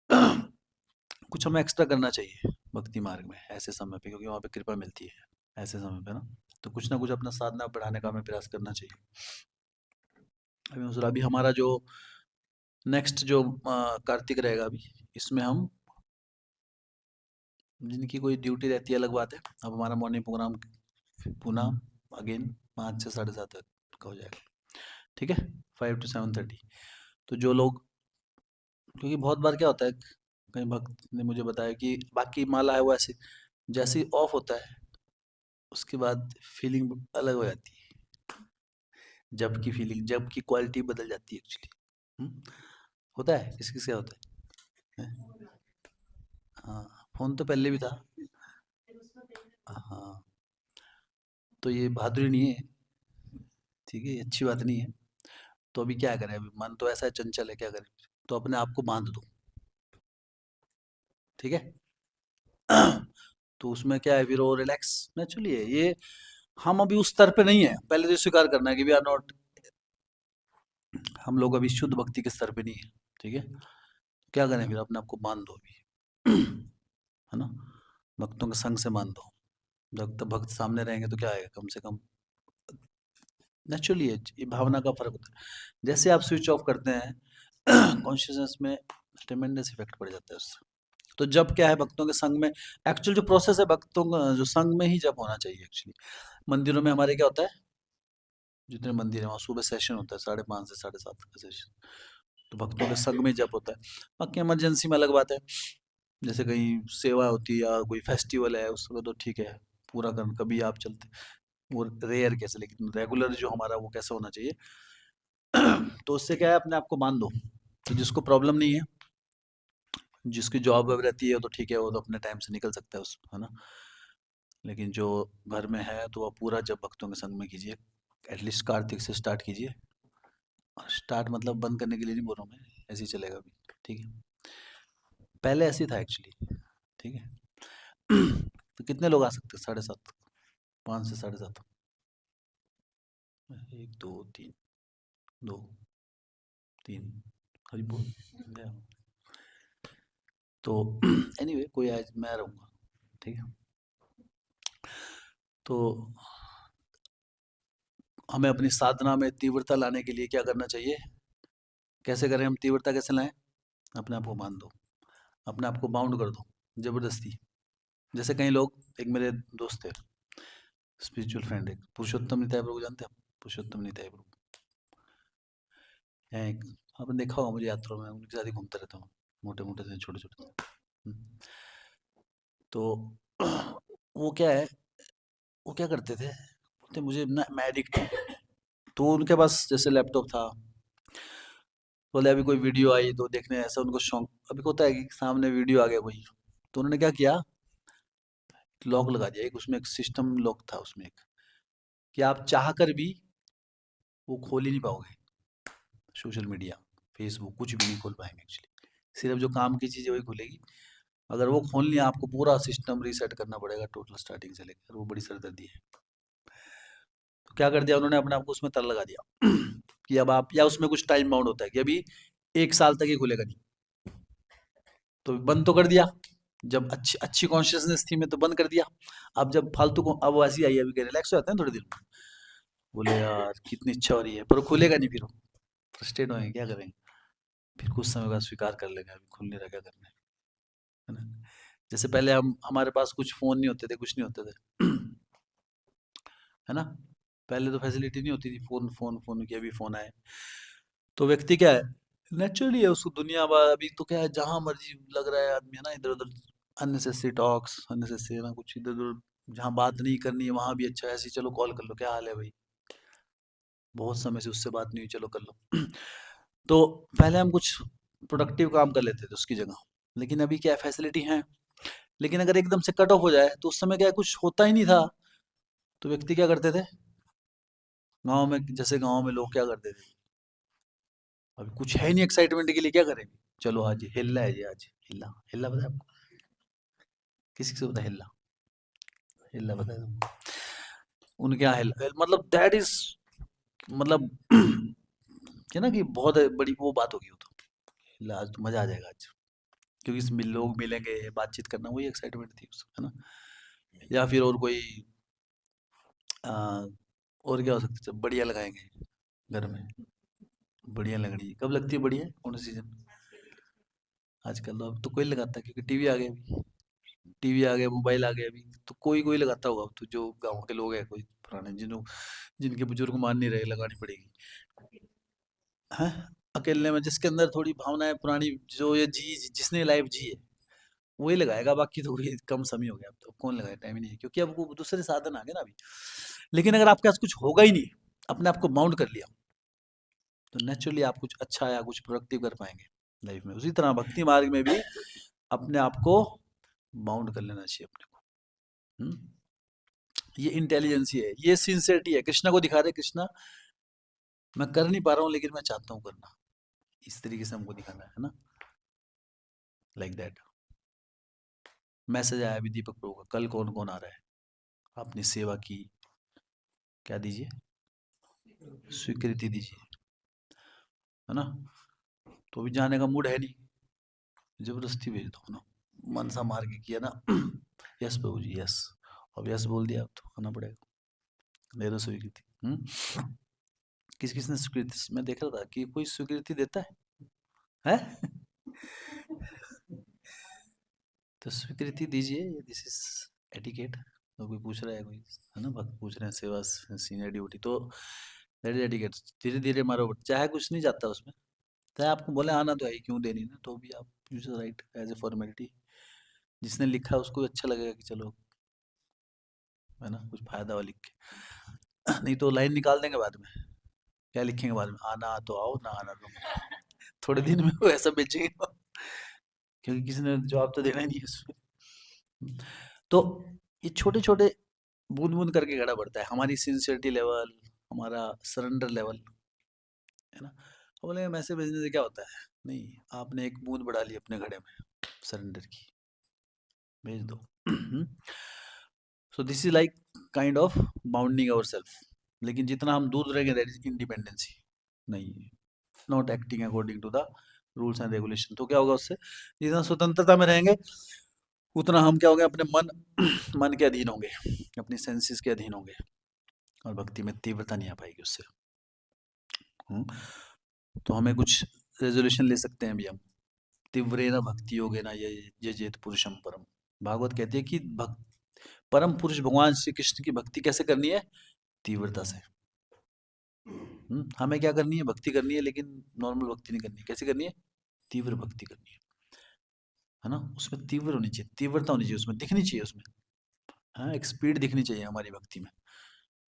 कुछ हमें एक्स्ट्रा करना चाहिए भक्ति मार्ग में ऐसे समय पे, क्योंकि वहाँ पे कृपा मिलती है ऐसे समय पे ना। तो कुछ ना कुछ अपना साधना बढ़ाने का हमें प्रयास करना चाहिए। अभी हमारा जो नेक्स्ट जो कार्तिक रहेगा अभी, इसमें हम जिनकी कोई ड्यूटी रहती है अलग बात है। अब हमारा मॉर्निंग प्रोग्राम पुनः अगेन 5 से 7:30 तक का हो जाएगा, ठीक है, 5 to 7:30। तो जो लोग, क्योंकि बहुत बार क्या होता है, कई भक्त ने मुझे बताया कि बाकी माला है वो ऐसे जैसे ही ऑफ होता है उसके बाद फीलिंग अलग हो जाती है, जब की फीलिंग, जब की क्वालिटी बदल जाती है एक्चुअली। होता है, किस किस का होता है? हाँ, फोन तो पहले भी था। हाँ, तो ये बहादुरी नहीं है, ठीक है, ये अच्छी बात नहीं है। तो अभी क्या करें, अभी मन तो ऐसा है चंचल है, क्या करें? तो अपने आप को बांध दो, ठीक है। तो उसमें क्या है, फिर वो रिलैक्स नेचुरली है ये। हम अभी उस स्तर पे नहीं है, पहले तो स्वीकार करना है कि वी आर नॉट, हम लोग अभी शुद्ध भक्ति के स्तर पे नहीं है, ठीक है। क्या करें फिर, अपने आप को बांध दो अभी, है ना, भक्तों के संग से बांध दो। जब तक भक्त सामने रहेंगे तो क्या आएगा, कम से कम नेचुरली है, ये भावना का फर्क होता है। जैसे आप स्विच ऑफ करते हैं कॉन्शियसनेस में ट्रेमेंडस इफेक्ट पड़ जाता है उससे। तो जब क्या है, भक्तों के संग में, एक्चुअल जो प्रोसेस है भक्तों का जो संग में ही जब होना चाहिए एक्चुअली। मंदिरों में हमारे क्या होता है, जितने मंदिर है वहाँ सुबह सेशन होता है 5:30 से 7:30 का सेशन, तो भक्तों के संग में जब होता है। बाकी इमरजेंसी में अलग बात है, जैसे कहीं सेवा होती है या कोई फेस्टिवल है उस समय तो ठीक है, पूरा कर कभी आप चलते, वो रेयर कैसे, लेकिन रेगुलर जो हमारा वो कैसे होना चाहिए। तो उससे क्या है, अपने आप को बांध दो। तो जिसको प्रॉब्लम नहीं है, जिसकी जॉब वॉब रहती है तो ठीक है, वो तो अपने टाइम से निकल सकता है उस, है ना। लेकिन जो घर में है तो वह पूरा जब भक्तों के संग में कीजिए, एटलीस्ट कार्तिक से स्टार्ट कीजिए। और स्टार्ट मतलब बंद करने के लिए नहीं बोल रहा हूँ मैं, ऐसे ही चलेगा अभी, ठीक है। पहले ऐसे ही था एक्चुअली, ठीक है। तो कितने लोग आ सकते हैं? 7:30, 5 से 7:30, 1 2 3, 2 3, हरी बोल गया। तो एनीवे कोई आज मैं रहूँगा, ठीक है। तो हमें अपनी साधना में तीव्रता लाने के लिए क्या करना चाहिए, कैसे करें हम तीव्रता, कैसे लाएं? अपने आप को बांध दो, अपने आप को बाउंड कर दो जबरदस्ती। जैसे कई लोग, एक मेरे दोस्त थे, स्पिरिचुअल फ्रेंड, एक पुरुषोत्तम निताय प्रभु, जानते हैं आप? पुरुषोत्तम निताय प्रभु हैं एक, आपने देखा होगा मुझे यात्रा में, उनके साथ ही घूमता रहता हूँ, मोटे मोटे से छोटे छोटे। तो वो क्या है, वो क्या करते थे, बोलते मुझे ना मैं एडिक्ट हूँ। तो उनके पास जैसे लैपटॉप था, बोले अभी कोई वीडियो आई तो देखने, ऐसा उनको शौक अभी होता है कि सामने वीडियो आ गया कोई, तो उन्होंने क्या किया, लॉक लगा दिया। एक उसमें एक सिस्टम लॉक था उसमें एक, कि आप चाह कर भी वो खोल ही नहीं पाओगे। सोशल मीडिया, फेसबुक कुछ भी नहीं खोल पाएंगे एक्चुअली, सिर्फ जो काम की चीज़ है वही खुलेगी। अगर वो खोल लिया आपको पूरा सिस्टम रीसेट करना पड़ेगा टोटल स्टार्टिंग से लेकर, वो बड़ी सरदर्दी है। तो क्या कर दिया उन्होंने, अपने आप को उसमें ताला लगा दिया कि अब आप, या उसमें कुछ टाइम बाउंड होता है कि अभी 1 साल तक ही खुलेगा नहीं। तो बंद तो कर दिया, जब अच्छी अच्छी कॉन्शियसनेस थी मैं तो बंद कर दिया। अब जब फालतू को, अब वो ऐसी आई है, अभी रिलैक्स हो जाते हैं थोड़े दिन, बोले यार कितनी इच्छा हो रही है, पर वो खुलेगा नहीं, फिर फ्रस्ट्रेट होंगे, क्या करेंगे? फिर कुछ समय बाद स्वीकार कर लेंगे, अभी खुल नहीं रहा, क्या करना है ना। जैसे पहले हम, हमारे पास कुछ फोन नहीं होते थे, कुछ नहीं होते थे, है ना। पहले तो फैसिलिटी नहीं होती थी, फोन फोन फोन की, अभी फोन आए। तो व्यक्ति क्या है, नेचुरली है उसको दुनिया भर, अभी तो क्या है, जहां मर्जी लग रहा है आदमी, है ना, इधर उधर अननेसेसरी टॉक्स, अननेसेसरी ना कुछ इधर उधर, जहाँ बात नहीं करनी है वहां भी अच्छा है, ऐसे ही चलो कॉल कर लो, क्या हाल है भाई, बहुत समय से उससे बात नहीं हुई, चलो कर लो। तो पहले हम कुछ प्रोडक्टिव काम कर लेते थे उसकी जगह, लेकिन अभी क्या फैसिलिटी है, लेकिन अगर एकदम से कट ऑफ हो जाए तो उस समय क्या है, कुछ होता ही नहीं था। तो व्यक्ति क्या करते थे, गाँव में, जैसे गाँव में लोग क्या करते थे, अभी कुछ है ही नहीं एक्साइटमेंट के लिए, क्या करें, चलो आज हिल्ला है जी, आज हिल्ला, हिल्ला पता है आपको? किसी से पता है हिल्ला? हिल्ला पता है तुमको? उनके यहाँ हिल्ला मतलब दैट इज मतलब क्या ना कि बहुत बड़ी वो बात होगी वो तो। हिल्ला आज तो मजा आ जाएगा आज, क्योंकि इसमें लोग मिलेंगे, बातचीत करना, वही एक्साइटमेंट थी है ना। या फिर और कोई आ, और क्या हो सकता है, बढ़िया लगाएंगे घर में। बढ़िया लग रही है, कब लगती है बढ़िया, कौन सा सीजन? आजकल तो अब तो कोई लगाता है, क्योंकि टीवी आ गया अभी। टीवी आ गया, मोबाइल आ गया अभी, तो कोई कोई लगाता होगा अब तो, जो गाँव के लोग हैं, कोई पुराने जिनके बुजुर्ग मान नहीं रहे, लगानी पड़ेगी। हैं? अकेले में जिसके अंदर थोड़ी भावनाएं पुरानी, जो ये जिसने लाइफ जी है, वही लगाएगा, बाकी तो वही कम समय हो गया, अब तो कौन लगाए, टाइम ही नहीं है, क्योंकि अब वो दूसरे साधन आ गए ना अभी। लेकिन अगर आपके पास कुछ होगा ही नहीं, अपने आप को बाउंड कर लिया, तो नेचुरली आप कुछ अच्छा या कुछ प्रोडक्टिव कर पाएंगे लाइफ में। उसी तरह भक्ति मार्ग में भी अपने आप को बाउंड कर लेना चाहिए अपने को। ये इंटेलिजेंस ही है, ये सिंसियरिटी है, कृष्णा को दिखा रहे कृष्णा, मैं कर नहीं पा रहा हूँ लेकिन मैं चाहता हूँ करना, इस तरीके से हमको दिखाना है ना, लाइक दैट। मैसेज आया अभी दीपक प्रभु का, कल कौन कौन आ रहा है, अपनी सेवा की क्या दीजिए, स्वीकृति दीजिए, है ना। तो अभी जाने का मूड है नहीं, जबरदस्ती भेज दो ना, मन सा मार के किया ना। यस प्रभु जी यस, अब यस बोल दिया, अब तो खाना पड़ेगा, दे दो स्वीकृति। किस किसने स्वीकृति, मैं देख रहा था कि कोई स्वीकृति देता है? तो स्वीकृति दीजिए, दिस इज एटिकेट। तो कोई पूछ रहा है, कोई है ना, भक्त पूछ रहे हैं, सेवा सीनियर ड्यूटी, तो दैट इज एटिकेट। धीरे धीरे मारो, चाहे कुछ नहीं जाता उसमें, चाहे आपको बोले आना तो है ही, क्यों देनी ना, तो भी आप use right as a formality. जिसने लिखा है उसको अच्छा लगेगा कि चलो, है ना, कुछ फायदा हो लिख के। नहीं तो लाइन निकाल देंगे बाद में, क्या लिखेंगे बाद में, आना तो आओ, ना आना तो थोड़े दिन में वो ऐसा बेचेंगे, क्योंकि किसी ने जवाब तो देना ही नहीं है उसमें। तो ये छोटे छोटे बूंद बूंद करके घड़ा बढ़ता है, हमारी सिंसियरिटी लेवल, हमारा सरेंडर लेवल, है ना। अब बोले मैसेज भेजने से क्या होता है, नहीं, आपने एक बूंद बढ़ा ली अपने घड़े में सरेंडर की, भेज दो। So this is like kind of bounding our self. लेकिन जितना हम दूर रहेंगे, दैट इज इंडिपेंडेंसी, नहीं, not acting according to the rules and regulation. तो क्या होगा उससे, जितना स्वतंत्रता में रहेंगे, उतना हम क्या होंगे, अपने मन मन के अधीन होंगे, अपनी सेंसेस के अधीन होंगे, और भक्ति में तीव्रता नहीं आ पाएगी उससे। तो हमें कुछ रेजोल्यूशन ले सकते हैं अभी हम, तीव्रेन भक्ति योगेन ये जेत पुरुषम परम। भागवत कहती है कि परम पुरुष भगवान श्री कृष्ण की भक्ति कैसे करनी है, तीव्रता से। हमें क्या करनी है, भक्ति करनी है, लेकिन नॉर्मल भक्ति नहीं करनी है, कैसे करनी है, तीव्र भक्ति करनी है ना। उसमें तीव्र होनी चाहिए, तीव्रता होनी चाहिए, उसमें दिखनी चाहिए, उसमें हाँ एक स्पीड दिखनी चाहिए हमारी भक्ति में,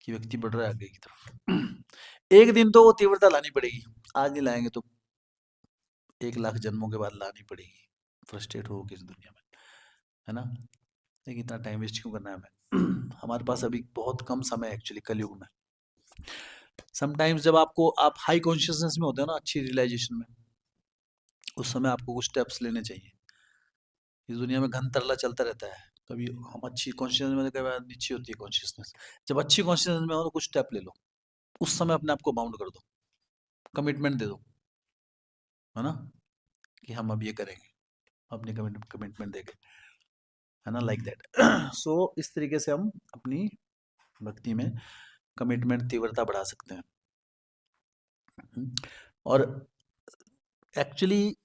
कि व्यक्ति बढ़ रहा है आगे की तरफ। एक दिन तो वो तीव्रता लानी पड़ेगी, आज नहीं लाएंगे तो 1 लाख जन्मों के बाद लानी पड़ेगी, फ्रस्ट्रेट हो इस दुनिया में, है ना। लेकिन इतना टाइम वेस्ट क्यों करना है हमें? हमारे पास अभी बहुत कम समय है एक्चुअली कलयुग में। समटाइम्स जब आप हाई कॉन्शियसनेस में होते हो ना, अच्छी रियलाइजेशन में, उस समय आपको कुछ स्टेप्स लेने चाहिए। इस दुनिया में घन तरला चलता रहता है, कभी हम अच्छी कॉन्शियसनेस में, कभी नीची होती है कॉन्शियसनेस। जब अच्छी कॉन्शियसनेस में हो तो कुछ स्टेप ले लो, उस समय अपने आप को बाउंड कर दो, कमिटमेंट दे दो, है ना, कि हम अब ये करेंगे, अपनी कमिटमेंट देके, है ना, लाइक दैट। सो इस तरीके से हम अपनी भक्ति में कमिटमेंट, तीव्रता बढ़ा सकते हैं। और एक्चुअली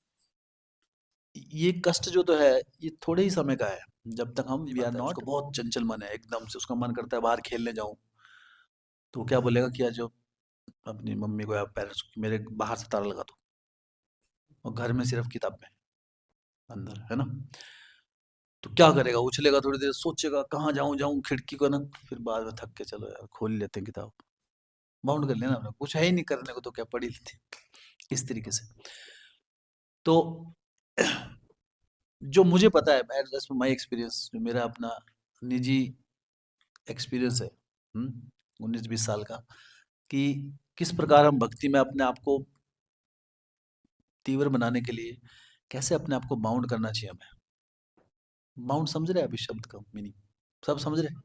ये कष्ट जो तो है, ये थोड़े ही समय का है, जब तक हम वी आर नॉट, बहुत चंचल मन है एकदम से, उसका मन करता है बाहर खेलने जाऊं, तो क्या बोलेगा कि आज जो अपनी मम्मी को या पेरेंट्स को, मेरे बाहर से ताला लगा दो, और घर में सिर्फ किताब में अंदर, है ना। तो क्या करेगा, उछलेगा, थोड़ी देर सोचेगा कहाँ जाऊं जाऊं, खिड़की को ना, फिर बाद में थक के चलो यार खोल लेते हैं किताब, बाउंड कर लेना हमने, कुछ है ही नहीं करने को, तो क्या पढ़ी लेते, इस तरीके से। तो जो मुझे पता है, माई एक्सपीरियंस, जो मेरा अपना निजी एक्सपीरियंस है 19-20 साल का, कि किस प्रकार हम भक्ति में अपने आप को तीव्र बनाने के लिए कैसे अपने आप को बाउंड करना चाहिए हमें। बाउंड समझ रहे हैं आप इस शब्द का मीनिंग? सब समझ रहे हैं?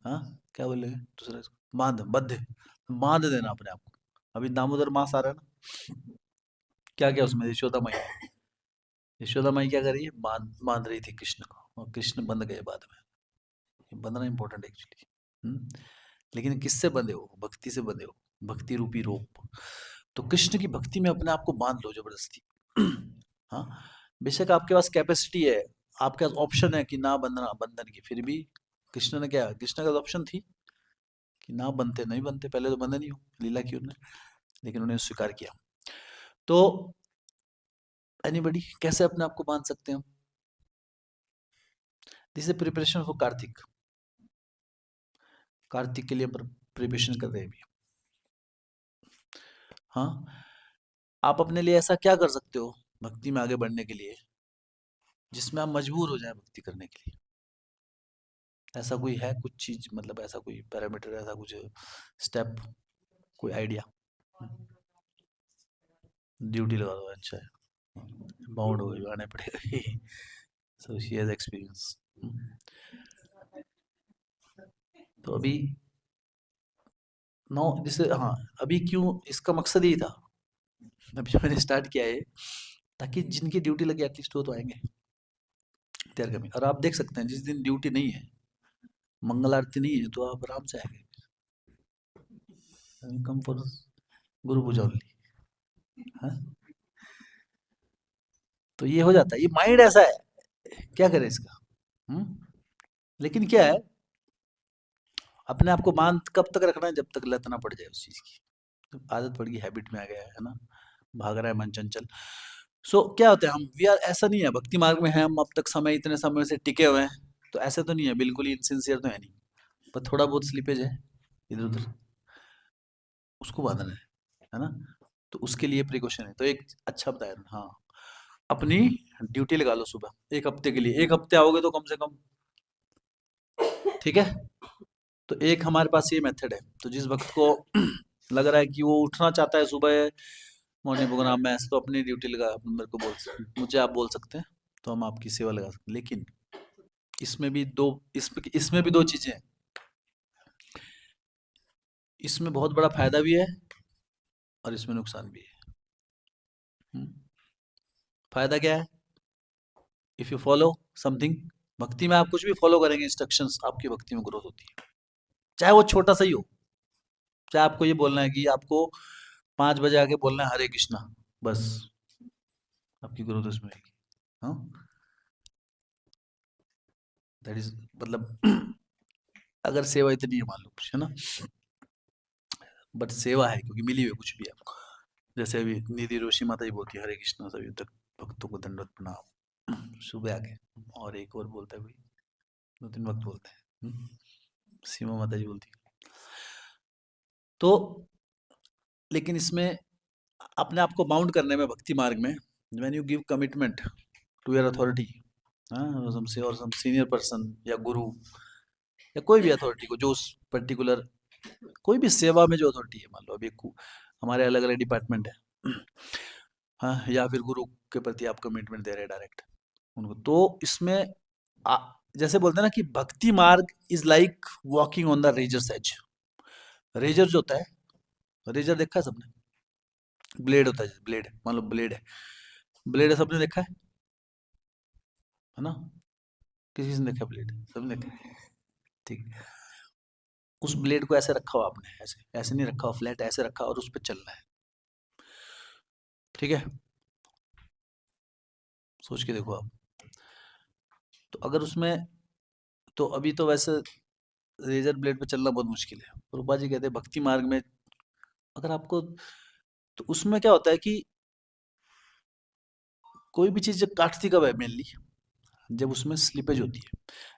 हाँ, क्या बोलेंगे दूसरा इसको? बांध, बद्ध, बांध देना अपने आप को। अभी दामोदर मास आ रहा है ना, क्या क्या उसमें यशोदा मैया, यशोदा माई क्या कर रही है, बांध बांध रही थी कृष्ण को, और कृष्ण बंध गए बाद में। ये बंधना इंपॉर्टेंट है एक्चुअली। लेकिन किससे बंधे हो? भक्ति से बंधे हो, भक्ति रूपी रोप। तो कृष्ण की भक्ति में अपने आप को बांध लो जबरदस्ती। हाँ, बेशक आपके पास कैपेसिटी है, आपके पास ऑप्शन है कि ना बंधना, बंधन की, फिर भी कृष्ण ने क्या, कृष्ण का ऑप्शन थी कि ना बनते नहीं बनते, पहले तो बंधन ही हो, लीला की उन्होंने, लेकिन उन्हें स्वीकार किया। तो एनीबडी कैसे अपने आप को बांध सकते हैं हम? This is preparation for Kartik. Kartik के लिए प्रिपरेशन कर रहे हैं अभी। हाँ, आप अपने लिए ऐसा क्या कर सकते हो भक्ति में आगे बढ़ने के लिए, जिसमें आप मजबूर हो जाए भक्ति करने के लिए? ऐसा कोई है कुछ चीज, मतलब ऐसा कोई पैरामीटर, ऐसा कुछ स्टेप, कोई आइडिया? ड्यूटी लगा दो, अच्छा है, बाउंड हो गई, आने पड़ेगा। So she has experience. तो अभी नौ जैसे, हाँ, अभी क्यों इसका मकसद यही था, अभी मैंने स्टार्ट किया है, ताकि जिनकी ड्यूटी लगी एटलीस्ट वो तो आएंगे तैयार करने। और आप देख सकते हैं जिस दिन ड्यूटी नहीं है, मंगल आरती नहीं है, तो आप आराम से आएंगे, come for Guru Puja only. हाँ, तो ये हो जाता है, ये माइंड ऐसा है, क्या करें इसका। हम्म लेकिन क्या है, अपने आप को बांध कब तक रखना है, जब तक लत ना पड़ जाए उस चीज की। तो आदत पड़ गई, हैबिट में आ गया है ना, भाग रहा है मन चंचल। सो क्या होता है, हम वी आर, ऐसा नहीं है भक्ति मार्ग में है हम अब तक समय, इतने समय से टिके हुए हैं, तो ऐसे तो नहीं है, बिल्कुल ही इनसिंसियर तो है नहीं, पर थोड़ा बहुत स्लीपेज है इधर उधर, उसको बांधना है ना। तो उसके लिए प्रिकॉशन है, तो एक अच्छा बताया था, हाँ, अपनी ड्यूटी लगा लो सुबह, एक हफ्ते के लिए, एक हफ्ते आओगे तो कम से कम, ठीक है। तो एक हमारे पास ये मेथड है, तो जिस वक्त को लग रहा है कि वो उठना चाहता है सुबह मॉर्निंग प्रोग्राम में, ऐसे तो अपनी ड्यूटी लगा, मेरे को मुझे आप बोल सकते हैं, तो हम आपकी सेवा लगा सकते हैं। लेकिन इसमें भी दो, इसमें भी दो चीजें हैं, इसमें बहुत बड़ा फायदा भी है और इसमें नुकसान भी है। हम्म, फायदा क्या है, इफ यू फॉलो समथिंग, भक्ति में आप कुछ भी फॉलो करेंगे इंस्ट्रक्शंस, आपकी भक्ति में ग्रोथ होती है, चाहे वो छोटा सा ही हो। चाहे आपको ये बोलना है कि आपको 5 बजे आके बोलना है हरे कृष्णा, बस आपकी ग्रोथ उसमें आएगी। हाँ, दैट इज मतलब अगर सेवा इतनी है मान लो कुछ, है ना, बट सेवा है क्योंकि मिली हुई कुछ भी है आपको। जैसे अभी निधि रोशी माता जी बोलती है हरे कृष्णा सभी तक भक्तों को दंडवत प्रणाम, सुबह आके, और एक और बोलता है कोई, 2-3 वक्त बोलते हैं, सीमा माता जी बोलती है। तो लेकिन इसमें अपने आप को बाउंड करने में भक्ति मार्ग में, when you give commitment to your authority, हाँ, हमसे और सम सीनियर पर्सन या गुरु या कोई भी अथॉरिटी को, जो उस पर्टिकुलर कोई भी सेवा में जो अथॉरिटी है, मान लो अभी हमारे अलग अलग डिपार्टमेंट है, हाँ, या फिर गुरु के प्रति आप कमिटमेंट दे रहे हैं डायरेक्ट उनको, तो इसमें आ, जैसे बोलते हैं ना कि bhakti marg is like walking on the razor's edge. Razor जो होता है, रेजर देखा है सबने, ब्लेड होता है, ब्लेड, मान लो ब्लेड है, ब्लेड है, सबने देखा है ना, किसी किसी ने देखा ब्लेड, सबने देखा है, ठीक। उस ब्लेड को ऐसे रखा हो आपने, ऐसे ऐसे नहीं रखा हो फ्लैट, ऐसे रखा और उस पर चलना है, ठीक है, सोच के देखो आप। तो अगर उसमें, तो अभी तो वैसे रेजर ब्लेड पे चलना बहुत मुश्किल है, रूपा जी कहते हैं भक्ति मार्ग में अगर आपको, तो उसमें क्या होता है कि कोई भी चीज जब काटती कब है मेनली, जब उसमें स्लिपेज होती है।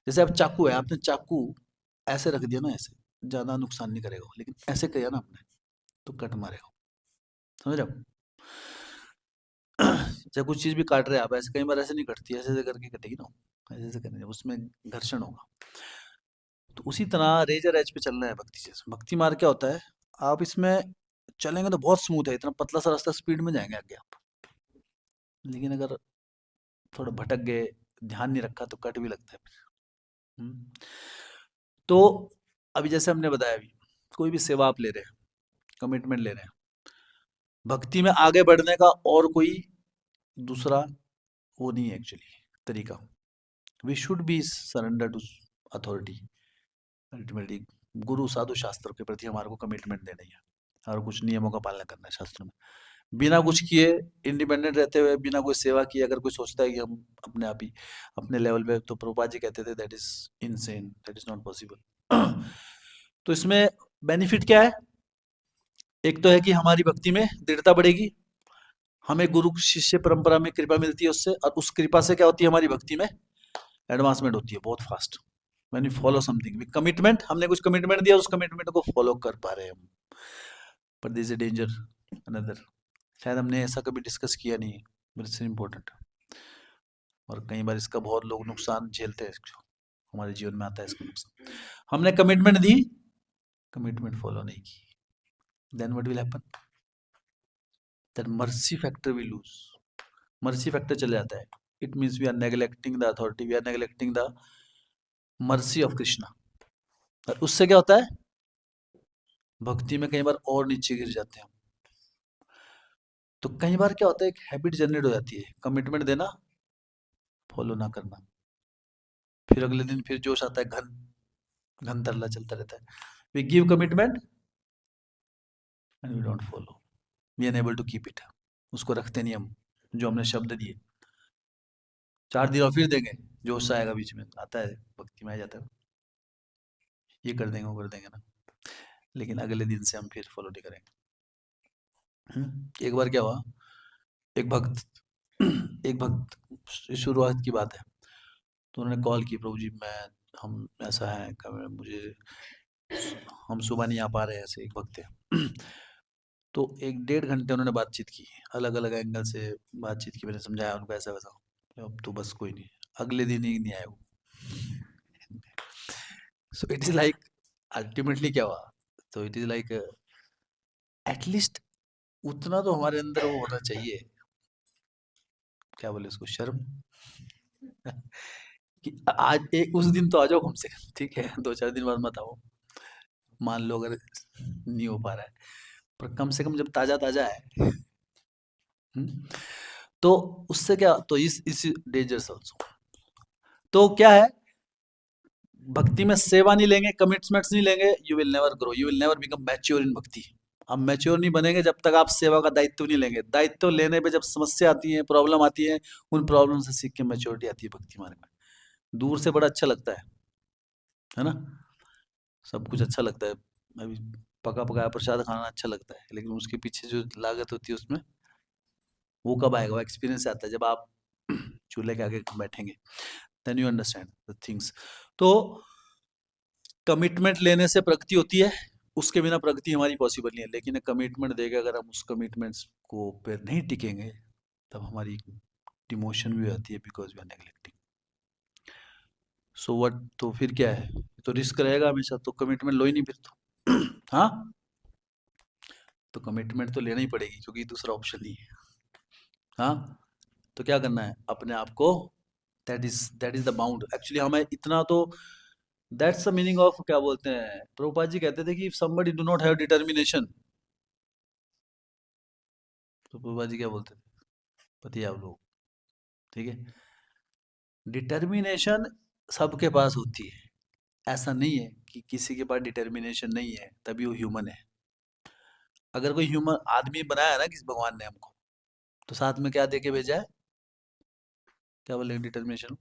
जैसे अब चाकू है, आपने चाकू ऐसे रख दिया ना, ऐसे ज्यादा नुकसान नहीं करेगा, लेकिन ऐसे किया ना आपने तो कट मारेगा, समझ रहे आप? चाहे कुछ चीज भी काट रहे हैं आप, ऐसे कई बार ऐसे नहीं कटती, ऐसे ऐसे करके कटेगी ना, ऐसे ऐसे करने उसमें घर्षण होगा। तो उसी तरह रेजर एज पे चलना है भक्ति से। भक्ति मार्ग क्या होता है, आप इसमें चलेंगे तो बहुत स्मूथ है, इतना पतला सा रास्ता, स्पीड में जाएंगे आगे आप। लेकिन अगर थोड़ा भटक गए, ध्यान नहीं रखा तो कट भी लगता है फिर। तो अभी जैसे हमने बताया, अभी कोई भी सेवा आप ले रहे हैं, कमिटमेंट ले रहे हैं, भक्ति में आगे बढ़ने का और कोई दूसरा वो नहीं है एक्चुअली तरीका। We should be surrender to authority. Ultimately guru sadhu शास्त्र के प्रति हमारे को कमिटमेंट देना ही है और कुछ नियमों का पालन करना है शास्त्र में। बिना कुछ किए, इंडिपेंडेंट रहते हुए, बिना कोई सेवा किए अगर कोई सोचता है कि हम अपने आप ही अपने लेवल पे, तो प्रभुपाद जी कहते थे that is insane, that is not possible. तो इसमें बेनिफिट क्या है? एक तो है कि हमारी भक्ति में दृढ़ता बढ़ेगी, हमें गुरु शिष्य परंपरा में कृपा मिलती है उससे, और उस कृपा से क्या होती है, हमारी भक्ति में एडवांसमेंट होती है बहुत fast. When we follow something with commitment, हमने कुछ कमिटमेंट दिया, उस कमिटमेंट को फॉलो कर पा रहे हैं हम। पर दिस इज डेंजर अनदर, शायद हमने ऐसा कभी डिस्कस किया नहीं, बट इट्स इम्पोर्टेंट। और कई बार इसका बहुत लोग नुकसान झेलते हैं, हमारे जीवन में आता है इसका नुकसान। हमने कमिटमेंट दी, कमिटमेंट फॉलो नहीं की, then what will happen? That mercy factor will lose, mercy factor चले जाता है। It means we are neglecting the authority, we are neglecting the mercy of Krishna. और उससे क्या होता है, भक्ति में कई बार और नीचे गिर जाते हैं। तो कई बार क्या होता है, एक हैबिट जनरेट हो जाती है, कमिटमेंट देना, फॉलो ना करना, फिर अगले दिन फिर जोश आता है, घन घन तरला चलता रहता है। We give commitment and we don't follow, we unable to keep it. उसको रखते नहीं हम, जो हमने शब्द दिए। 4 दिन और फिर देंगे, जोश आएगा, बीच में आता है, भक्ति में आ जाता है, ये कर देंगे वो कर देंगे ना, लेकिन अगले दिन से हम फिर फॉलो नहीं करेंगे। एक बार क्या हुआ, एक भक्त एक भक्त, शुरुआत की बात है, तो उन्होंने कॉल की, प्रभु जी मैं, हम ऐसा है, मुझे, हम सुबह नहीं आ पा रहे हैं, ऐसे एक भक्त है। तो 1 डेढ़ घंटे उन्होंने बातचीत की, अलग अलग एंगल से बातचीत की, मैंने समझाया उनको ऐसा वैसा, अब तो बस कोई नहीं, अगले दिन ही नहीं आए वो। So it is like, ultimately क्या हुआ, तो इट इज लाइक एटलीस्ट उतना तो हमारे अंदर वो होना चाहिए, क्या बोले उसको, शर्म। कि आज एक उस दिन तो आ जाओ कम से कम, ठीक है, 2 4 दिन बाद मत आओ, मान लो अगर नहीं हो पा रहा है, पर कम से कम जब ताजा ताजा है। तो उससे क्या, तो इस डेंजर्स ऑल्सो। तो क्या है, भक्ति में सेवा नहीं लेंगे, कमिटमेंट्स नहीं लेंगे, you will never grow, you will never become mature in भक्ति। आप मैच्योर नहीं बनेंगे जब तक आप सेवा का दायित्व नहीं लेंगे। दायित्व लेने पे जब समस्या आती है, प्रॉब्लम आती है, उन प्रॉब्लम से सीख के मैच्योरिटी आती है भक्ति मार्ग में। दूर से बड़ा अच्छा लगता है ना, सब कुछ अच्छा लगता है, अभी पका पकाया प्रसाद खाना अच्छा लगता है, लेकिन उसके पीछे जो लागत होती है उसमें, वो कब आएगा, वो एक्सपीरियंस आता है जब आप चूल्हे के आगे बैठेंगे, then you understand the things. तो कमिटमेंट लेने से प्रगति होती है, उसके बिना प्रगति हमारी पॉसिबल नहीं है। लेकिन कमिटमेंट देके अगर हम उस कमिटमेंट्स को पे नहीं टिकेंगे, तब हमारी डिमोशन भी आती है, because we are neglecting. So what, तो फिर क्या है, तो रिस्क रहेगा हमेशा, तो कमिटमेंट लो ही नहीं फिर तो। हाँ, तो कमिटमेंट तो लेना ही पड़ेगी, क्योंकि दूसरा ऑप्शन नहीं है। हाँ, तो क्या करना है, अपने आप को, that is the bound actually, हमें इतना तो, दैट्स द मीनिंग ऑफ, क्या बोलते हैं, प्रभुपाद जी कहते थे कि if somebody do not have determination, तो प्रभुपाद जी क्या बोलते थे, पति आप लोग, ठीक है, डिटर्मिनेशन सबके पास होती है, ऐसा नहीं है कि किसी के पास डिटर्मिनेशन नहीं है तभी वो ह्यूमन है। अगर कोई ह्यूमन आदमी बनाया है ना किसी भगवान ने हमको, तो साथ में क्या दे के भेजा है, क्या बोले, डिटर्मिनेशन,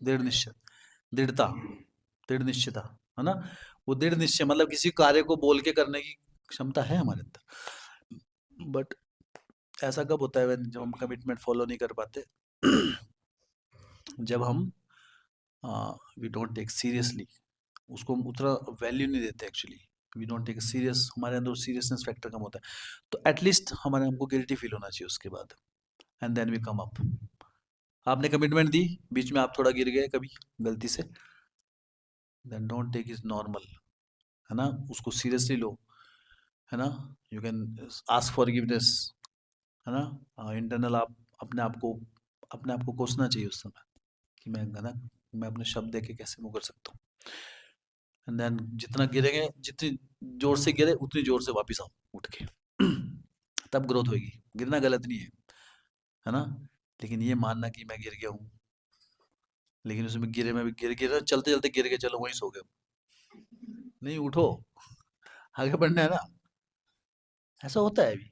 दृढ़ निश्चय, दृढ़ता, दृढ़ निश्चयता, है ना। वो दृढ़ निश्चय मतलब किसी कार्य को बोल के करने की क्षमता है हमारे अंदर। बट ऐसा कब होता है, जब हम कमिटमेंट फॉलो नहीं कर पाते, जब हम वी डोंट टेक सीरियसली, उसको हम उतना वैल्यू नहीं देते actually, we don't take serious, हमारे अंदर सीरियसनेस फैक्टर कम होता है। तो एटलीस्ट हमारे, हमको गिल्टी फील होना चाहिए उसके बाद, and then we come up. आपने कमिटमेंट दी, बीच में आप थोड़ा गिर गए कभी गलती से, then don't take is normal, है ना, उसको सीरियसली लो, है ना। यू कैन आस्क फॉरगिवनेस, है ना, इंटरनल आप अपने आप को अपने आप को कोसना चाहिए उस समय कि मैं अपने शब्द देके कैसे वो कर सकता हूँ। एंड देन जितना गिरेंगे, जितनी जोर से गिरे उतनी जोर से वापस आओ उठ के तब ग्रोथ होगी। गिरना गलत नहीं है ना, लेकिन ये मानना कि मैं गिर गया हूँ, लेकिन उसमें गिरे मैं भी गिर गिर चलते चलते गिर के चलो वहीं सो गए, नहीं उठो, आगे बढ़ना है ना। ऐसा होता है अभी,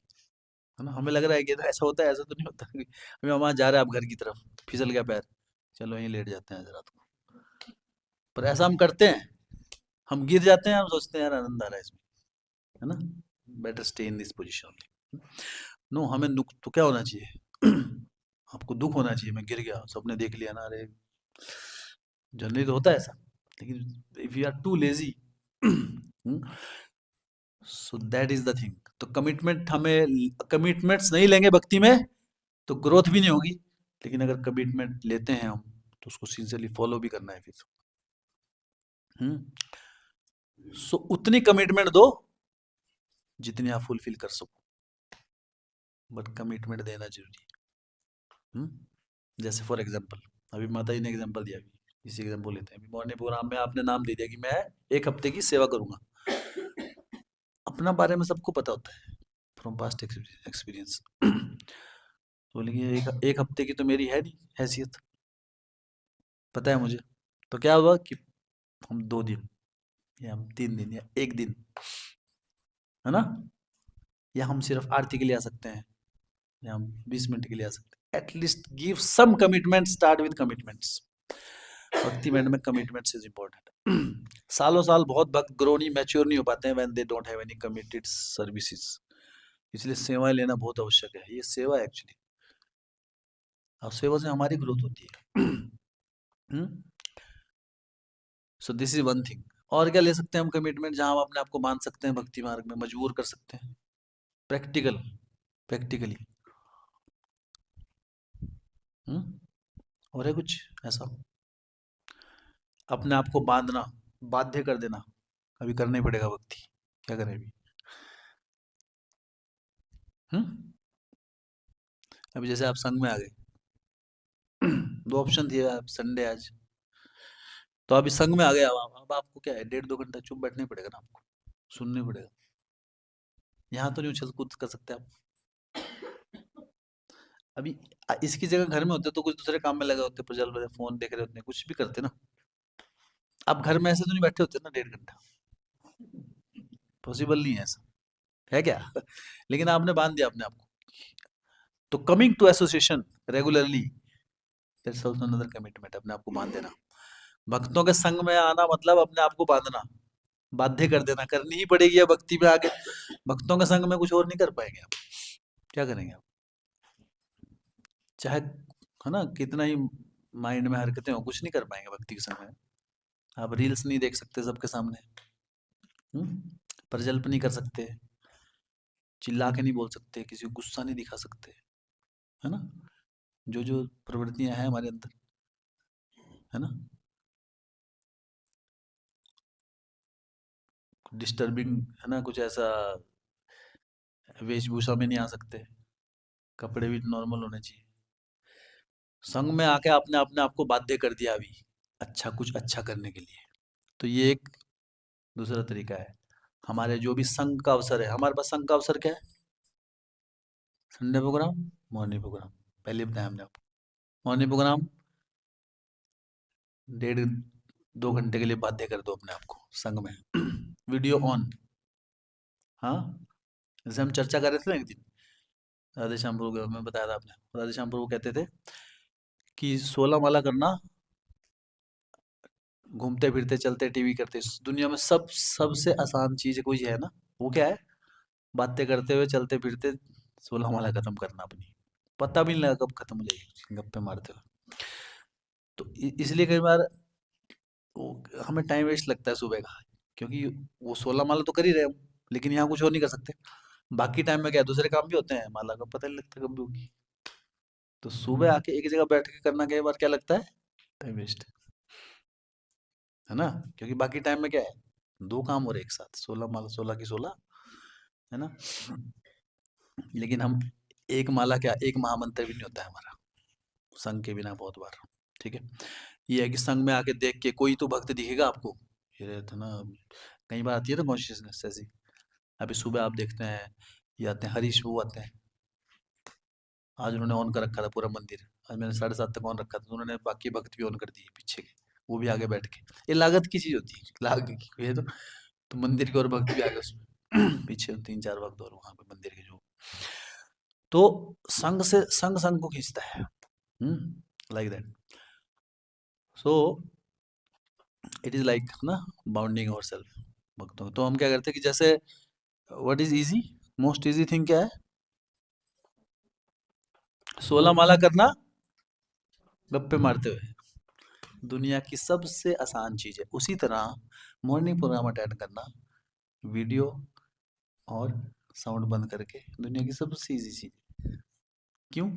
है ना, हमें लग रहा है कि ऐसा होता है, ऐसा तो नहीं होता। अभी हम वहाँ जा रहे हैं, आप घर की तरफ, फिसल गया पैर, चलो यहीं लेट जाते हैं आज रात को, पर ऐसा हम करते हैं, हम गिर जाते हैं, हम सोचते हैं यार आनंद आ रहा है इसमें, है ना, better stay in this position only. No, हमें दुख तो क्या होना चाहिए आपको दुख होना चाहिए, मैं गिर गया, सबने देख लिया ना, अरे जनरली तो होता है ऐसा, लेकिन if you are too lazy, so that is the thing. तो कमिटमेंट, हमें कमिटमेंट्स नहीं लेंगे भक्ति में तो ग्रोथ भी नहीं होगी, लेकिन अगर कमिटमेंट लेते हैं हम तो उसको सिंसियरली फॉलो भी करना है फिर। सो उतनी कमिटमेंट दो जितनी आप फुलफिल कर सको, बट कमिटमेंट देना जरूरी है। जैसे फॉर एग्जांपल, अभी माता जी ने एग्जांपल दिया, अभी इसी एग्जांपल लेते हैं, अभी मॉर्निंग प्रोग्राम में आपने नाम दे दिया कि मैं 1 हफ्ते की सेवा करूंगा। अपना बारे में सबको पता होता है फ्रॉम पास्ट एक्सपीरियंस तो लेकिन 1 हफ्ते की तो मेरी है नहीं हैसियत, पता है मुझे, तो क्या हुआ कि हम 2 दिन या हम 3 दिन या 1 दिन, है ना, या हम सिर्फ आरती के लिए आ सकते हैं, या हम 20 मिनट के लिए आ सकते हैं। At least give some commitment, start with commitments. भक्ति में कमिटमेंट्स इज इंपॉर्टेंट। सालों साल बहुत भक्त ग्रो नहीं, मैच्योर नहीं हो पाते हैं when they don't have any committed services. इसलिए सेवाएं लेना बहुत आवश्यक है, ये सेवा है एक्चुअली, और सेवा से हमारी ग्रोथ होती है। सो दिस इज वन थिंग। और क्या ले सकते हैं हम कमिटमेंट, जहां हम अपने आप को बांध सकते हैं भक्ति मार्ग में, मजबूर कर सकते हैं, प्रैक्टिकली। और है कुछ ऐसा, अपने आप को बांधना, बाध्य कर देना, अभी करना ही पड़ेगा भक्ति, क्या करें अभी। हम्म अभी जैसे आप संघ में आ गए, 2 ऑप्शन दिए, आप संडे आज, तो अभी संघ में आ गए, अब आपको क्या है, 1.5-2 घंटा चुप बैठना ही पड़ेगा ना आपको, सुनना ही पड़ेगा। यहाँ तो नहीं उछल कूद कर सकते आप अभी। इसकी जगह घर में होते तो कुछ दूसरे काम में लगे होते, प्रज्वल बड़े फोन देख रहे होते, कुछ भी करते ना। आप घर में ऐसे तो नहीं बैठे होते ना 1.5 घंटा, पॉसिबल नहीं है ऐसा, है क्या लेकिन आपने बांध दिया अपने आप को। तो coming to association regularly, that's also another commitment, अपने आप को बांध देना। भक्तों के संग में आना मतलब अपने आप को बांधना, बाध्य कर देना, करनी ही पड़ेगी। या भक्ति में आके भक्तों के संग में कुछ और नहीं कर पाएंगे आप, क्या करेंगे आप, चाहे, है ना, कितना ही माइंड में हरकतें हो, कुछ नहीं कर पाएंगे भक्ति के संग में। आप रील्स नहीं देख सकते सबके सामने, प्रजल्प नहीं कर सकते, चिल्ला के नहीं बोल सकते, किसी को गुस्सा नहीं दिखा सकते, है ना, जो जो प्रवृत्तियां हैं हमारे अंदर, है ना, डिस्टर्बिंग, है ना, कुछ ऐसा वेशभूषा में नहीं आ सकते, कपड़े भी नॉर्मल होने चाहिए। संघ में आके आपने अपने आप को बाध्य कर दिया अभी, अच्छा कुछ अच्छा करने के लिए, तो ये एक दूसरा तरीका है। हमारे जो भी संघ का अवसर है, हमारे पास संघ का अवसर क्या है, संडे प्रोग्राम, मॉर्निंग प्रोग्राम, पहले बताया हमने आपको, मॉर्निंग प्रोग्राम 1.5-2 घंटे के लिए बाध्य कर दो अपने आप को संघ में वीडियो ऑन। हाँ, जैसे हम चर्चा कर रहे थे ना एक दिन, राधे श्याम प्रभु में बताया था आपने, राधे श्याम प्रभु कहते थे कि 16 माला करना, घूमते फिरते चलते टीवी करते, इस दुनिया में सबसे आसान चीज कोई है ना, वो क्या है, बातें करते हुए चलते फिरते 16 माला खत्म करना अपनी, पता भी नहीं लगा कब खत्म हो जाएगी गप्पे मारते हुए। तो इसलिए कई बार हमें टाइम वेस्ट लगता है सुबह का, क्योंकि वो 16 माला तो कर ही रहे हम, लेकिन यहाँ कुछ और नहीं कर सकते। बाकी टाइम में क्या है, दूसरे काम भी होते हैं, माला का पता नहीं लगता कब भी होगी। तो सुबह आके एक जगह बैठ के करना कई बार क्या लगता है, टाइम वेस्ट, है ना, क्योंकि बाकी टाइम में क्या है, 2 काम हो रहे एक साथ, 16 माला, 16 की 16, है ना, लेकिन हम एक माला क्या, एक महामंत्र भी नहीं होता है हमारा, संग के बिना बहुत बार। ठीक है, ये है कि संग में आके देख के कोई तो भक्त दिखेगा आपको, ये तो ना कई बार आती है ना कॉन्शियसनेस ऐसी। अभी सुबह आप देखते हैं ये आते हैं हरीश, वो आते हैं, आज उन्होंने ऑन कर रखा था पूरा मंदिर, आज मैंने 7:30 तक ऑन रखा था, तो उन्होंने बाकी भक्त भी ऑन कर दिए पीछे के, वो भी आगे बैठ के। ये लागत की चीज होती है, लागत की ये तो मंदिर के और भक्त भी आगे उसमें पीछे 3-4 भक्त और वहां पे मंदिर के जो, तो संग से संग संग को खींचता है, like that. So it is like ना बाउंडिंग अवर सेल्फ भक्तों। तो हम क्या करते हैं कि जैसे what is easy, most easy thing क्या है, 16 माला करना गप्पे मारते हुए, दुनिया की सबसे आसान चीज है। उसी तरह मॉर्निंग प्रोग्राम अटेंड करना वीडियो और साउंड बंद करके दुनिया की सबसे इजी चीज। क्यों?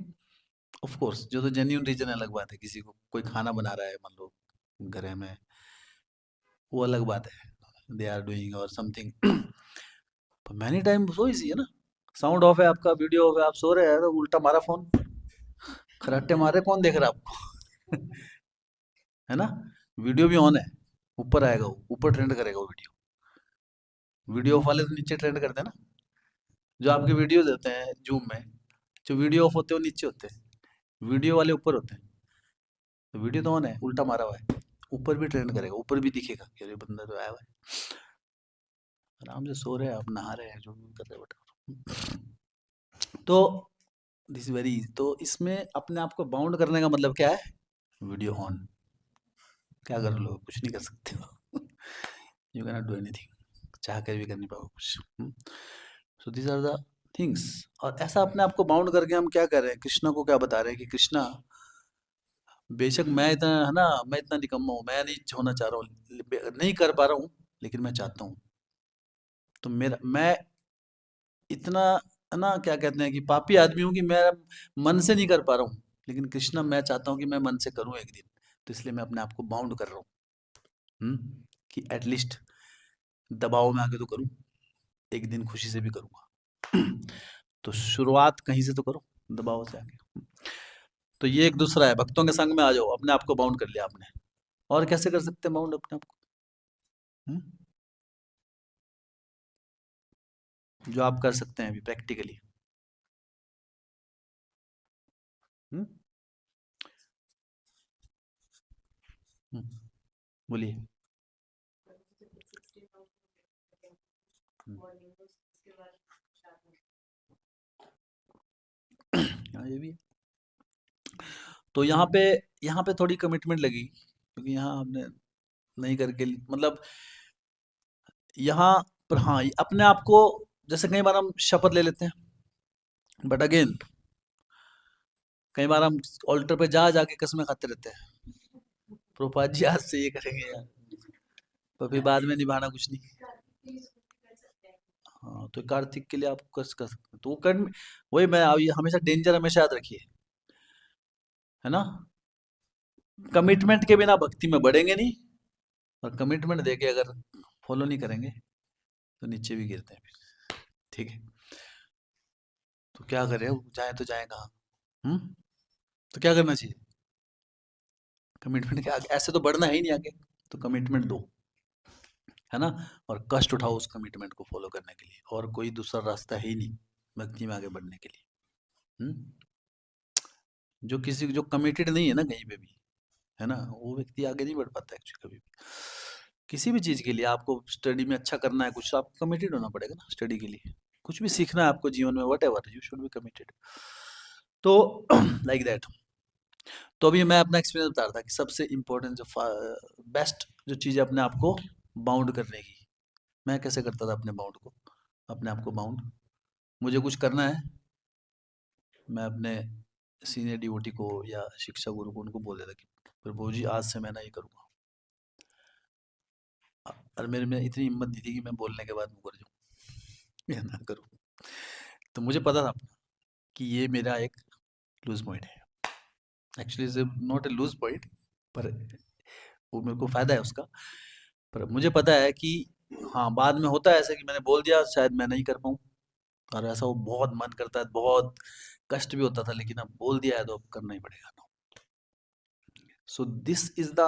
ऑफ कोर्स जो तो जेन्यून रीजन अलग बात है, किसी को कोई खाना बना रहा है मान लो घर में, वो अलग बात है, दे आर डूइंग और something. Many time so easy है ना, साउंड ऑफ है आपका, वीडियो ऑफ है, आप सो रहे हैं तो उल्टा मारा फोन, खराटे मारे, कौन देख रहा है आपको? है ना, वीडियो भी ऑन है, ऊपर आएगा वो, ऊपर ट्रेंड करेगा वो वीडियो, वीडियो ऑफ वाले तो नीचे ट्रेंड करते हैं ना। जो आपके वीडियोज होते हैं जूम में, जो वीडियो ऑफ होते हैं वो नीचे होते हैं, वीडियो वाले ऊपर होते हैं। तो वीडियो तो ऑन है, उल्टा मारा हुआ है, ऊपर भी ट्रेंड करेगा, ऊपर भी दिखेगा कि अरे बंदा तो आया हुआ है, आराम से सो रहे हैं आप, नहा रहे हैं, जो भी कर रहे हैं बट। तो दिस वेरी, तो इसमें अपने आप को बाउंड करने का मतलब क्या है, वीडियो ऑन, क्या कर लो, कुछ नहीं कर सकते हो। You can not do anything, चाह कर भी कर नहीं पाओगे कुछ। So these are the things. और ऐसा अपने आप को बाउंड करके हम क्या कर रहे हैं, कृष्णा को क्या बता रहे हैं कि कृष्णा बेशक मैं इतना है ना, मैं इतना निकम्मा हूँ, मैं नहीं होना चाह रहा हूँ, नहीं कर पा रहा हूँ, लेकिन मैं चाहता हूँ। तो मेरा मैं इतना है ना, क्या कहते हैं कि पापी आदमी हूँ कि मैं मन से नहीं कर पा रहा हूँ, लेकिन कृष्णा मैं चाहता हूँ कि मैं मन से करूँ एक दिन। तो इसलिए मैं अपने आप को बाउंड कर रहा हूँ, कि एटलीस्ट दबाव में आके तो करूँ, एक दिन खुशी से भी करूँगा। तो शुरुआत कहीं से तो करो, दबाव से आके। तो ये एक दूसरा है, भक्तों के संग में आ जाओ, अपने आप को बाउंड कर लिया आपने। और कैसे कर सकते हैं बाउंड अपने आप को? हम्म? जो आप कर सकते हैं अभी प्रैक्टिकली। हम्म? हम्म, बोलिए। हम्म, हाँ ये भी है। तो यहाँ पे थोड़ी कमिटमेंट लगी, क्योंकि यहाँ हमने नहीं करके मतलब यहाँ पर, हाँ अपने आप को, जैसे कई बार हम शपथ ले लेते हैं, बट अगेन कई बार हम ऑल्टर पे जा जाके कसमें खाते रहते हैं, प्रोपात जी आज से ये करेंगे यार, तो फिर बाद में निभाना कुछ नहीं। हाँ तो कार्तिक के लिए आप कर सकते हैं, तो वो कर, वही मैं ये हमेशा डेंजर हमेशा याद रखिए, है ना, कमिटमेंट के बिना भक्ति में बढ़ेंगे नहीं, और कमिटमेंट देके अगर फॉलो नहीं करेंगे तो नीचे भी गिरते हैं फिर। ठीक है, तो क्या करें, जाए तो जाए कहाँ? तो क्या करना चाहिए, कमिटमेंट के आगे, ऐसे तो बढ़ना है ही नहीं आगे, तो कमिटमेंट दो, है ना, और कष्ट उठाओ उस कमिटमेंट को फॉलो करने के लिए, और कोई दूसरा रास्ता है ही नहीं भक्ति में आगे बढ़ने के लिए। हम्म? जो किसी जो कमिटेड नहीं है ना कहीं पे भी, है ना, वो व्यक्ति आगे नहीं बढ़ पाता एक्चुअली कभी भी। किसी भी चीज़ के लिए आपको स्टडी में अच्छा करना है कुछ, आपको कमिटेड होना पड़ेगा ना स्टडी के लिए, कुछ भी सीखना है आपको जीवन में, what ever you should be committed. तो लाइक दैट। तो अभी मैं अपना एक्सपीरियंस बता रहा था कि सबसे इम्पोर्टेंट जो बेस्ट जो चीज़ है अपने आप को बाउंड करने की, मैं कैसे करता था अपने बाउंड को, अपने आप को बाउंड, मुझे कुछ करना है, मैं अपने सीनियर डिवोटी को या शिक्षा गुरु को उनको बोल देता कि प्रभु जी आज से मैं ना ये करूँगा, और मेरे में इतनी हिम्मत नहीं थी कि मैं बोलने के बाद मुकर जाऊँ या ना करूँ। तो मुझे पता था कि ये मेरा एक लूज पॉइंट है, actually is not a loose point, पर वो मेरे को फायदा है उसका। पर मुझे पता है कि हाँ बाद में होता है ऐसा कि मैंने बोल दिया शायद मैं नहीं कर पाऊँ, और ऐसा वो बहुत मन करता है, बहुत कष्ट भी होता था, लेकिन अब बोल दिया है तो अब करना ही पड़ेगा ना। सो this is the,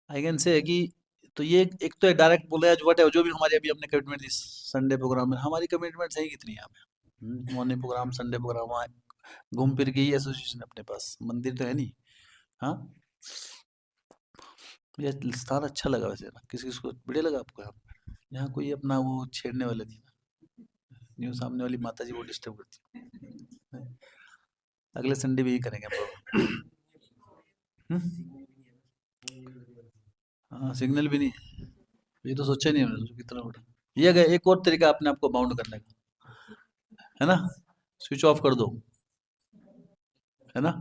I can say कि, तो ये एक तो डायरेक्ट बोला है, वट जो भी हमारी अभी हमने कमिटमेंट दी संडे प्रोग्राम में, हमारी कमिटमेंट है कितनी यहाँ पे, मॉर्निंग प्रोग्राम, संडे प्रोग्राम, वहाँ घूम फिर के ही एसोसिएशन अपने पास, मंदिर तो है नहीं। हाँ, ये स्थान अच्छा लगा वैसे ना, किसी किसी को बढ़िया लगा आपको यहाँ? यहाँ कोई अपना वो छेड़ने वाले नहीं ना, न्यू सामने वाली माता जी वो डिस्टर्ब करती है। अगले संडे भी यही करेंगे हम लोग। हम्म? हाँ, सिग्नल भी नहीं है। ये तो सोचा ही नहीं हमने, सोचा कितना बड़ा। ये अगर एक और तरीका अपने आप को बाउंड करने का, है ना, स्विच ऑफ कर दो, है ना।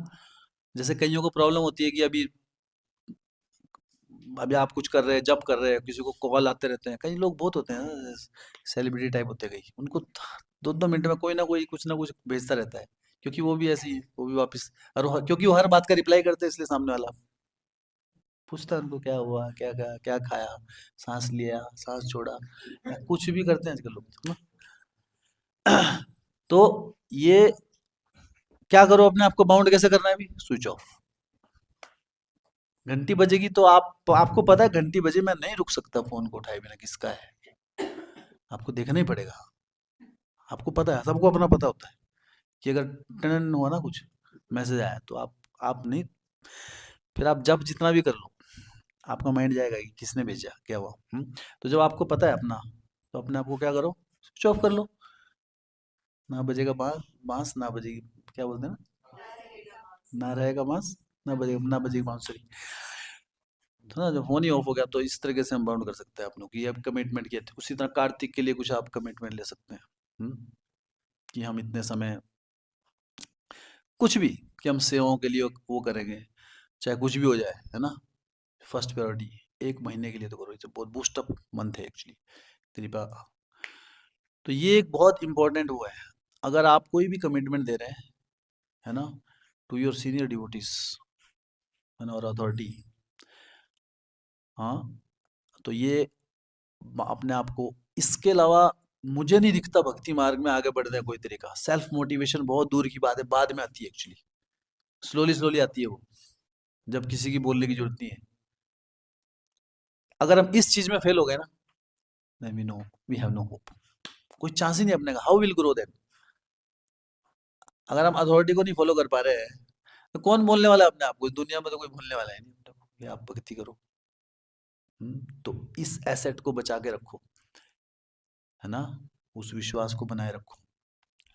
जैसे कईयों को प्रॉब्लम होती है कि अभी आप कुछ कर रहे हैं, जब कर रहे हैं, किसी को कॉल आते रहते हैं, कई लोग बहुत होते हैं सेलिब्रिटी टाइप होते हैं, कई उनको 2-2 मिनट में कोई ना कुछ भेजता रहता है, क्योंकि वो भी ऐसे ही, वो भी वापस, क्योंकि वो हर बात का रिप्लाई करते हैं, इसलिए सामने वाला पूछता है उनको क्या हुआ, क्या क्या क्या खाया, सांस लिया, सांस छोड़ा, या कुछ भी करते हैं आजकल लोग, है ना। तो ये क्या करो, अपने आप को बाउंड कैसे करना है, अभी स्विच ऑफ। घंटी बजेगी तो आपको पता है घंटी बजे, मैं नहीं रुक सकता फोन को उठाए बिना, किसका है आपको देखना ही पड़ेगा। आपको पता है, सबको अपना पता होता है कि अगर टन हुआ ना कुछ मैसेज आया, तो आप नहीं, फिर आप जब जितना भी कर लो, आपका माइंड जाएगा कि किसने भेजा, क्या हुआ। तो जब आपको पता है अपना, तो अपने आप को क्या करो, स्विच ऑफ कर लो। ना बजेगा बांस, ना बजेगी, क्या बोलते हैं ना रहेगा बांस, ना बजेगी बांसुरी। तो ना जब फोन ही ऑफ हो गया, तो इस तरीके से हम बाउंड कर सकते हैं अपनों की, अब कमिटमेंट किए थे, उसी तरह कार्तिक के लिए कुछ आप कमिटमेंट ले सकते हैं। हम्म, कि हम इतने समय, कुछ भी, कि हम सेवाओं के लिए वो करेंगे, चाहे कुछ भी हो जाए, है ना। फर्स्ट प्रायोरिटी 1 महीने के लिए तो करो, ये बहुत बूस्ट अप मंथ है एक्चुअली, कृपा। तो ये एक बहुत इंपॉर्टेंट हुआ है, अगर आप कोई भी कमिटमेंट दे रहे हैं, है ना, टू योर सीनियर डिवोटीज, है ना, और अथॉरिटी, हाँ, तो ये अपने आप को, इसके अलावा मुझे नहीं दिखता भक्ति मार्ग में आगे बढ़ने का कोई तरीका। सेल्फ मोटिवेशन बहुत दूर की बात है, बाद में आती है एक्चुअली, स्लोली स्लोली आती है वो, जब किसी की बोलने की जरूरत नहीं है। अगर हम इस चीज में फेल हो गए ना, then we know we have no hope, कोई चांस ही नहीं अपने का, हाउ विल ग्रो देन। अगर हम अथॉरिटी को नहीं फॉलो कर पा रहे हैं, तो कौन बोलने वाला है अपने आप को, इस दुनिया में तो कोई बोलने वाला है नहीं अपने को, कि आप भक्ति करो। तो इस एसेट को बचा के रखो, है ना, उस विश्वास को बनाए रखो।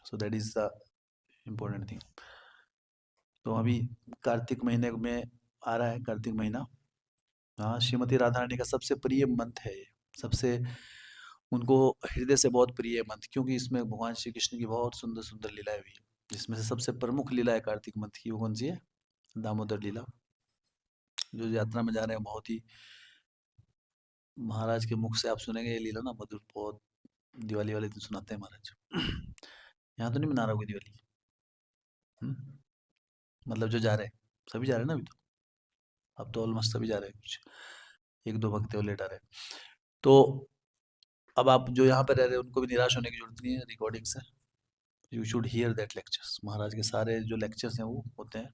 सो that is the important thing. तो अभी कार्तिक महीने में आ रहा है, कार्तिक महीना, हाँ, श्रीमती राधा रानी का सबसे प्रिय मंथ है ये, सबसे उनको हृदय से बहुत प्रिय मंथ, क्योंकि इसमें भगवान श्री कृष्ण की बहुत सुंदर सुंदर लीलाएं हुई, जिसमें से सबसे प्रमुख लीला है कार्तिक मंथ की, वो कौन सी है, दामोदर लीला। जो यात्रा में जा रहे हैं, बहुत ही महाराज के मुख से आप सुनेंगे ये लीला ना, मधुर बहुत, दिवाली वाले दिन सुनाते हैं महाराज। यहाँ तो नहीं मना रहा कोई दिवाली। हम्म, मतलब जो जा रहे हैं, सभी जा रहे हैं ना अभी तो, अब तो ऑलमोस्ट सभी जा रहे हैं, कुछ एक दो भक्त हैं वो लेट आ रहे हैं। तो अब आप जो यहाँ पे रह रहे हैं, उनको भी निराश होने की जरूरत नहीं है, रिकॉर्डिंग से you should hear that lectures, महाराज के सारे जो लेक्चर्स हैं वो होते हैं,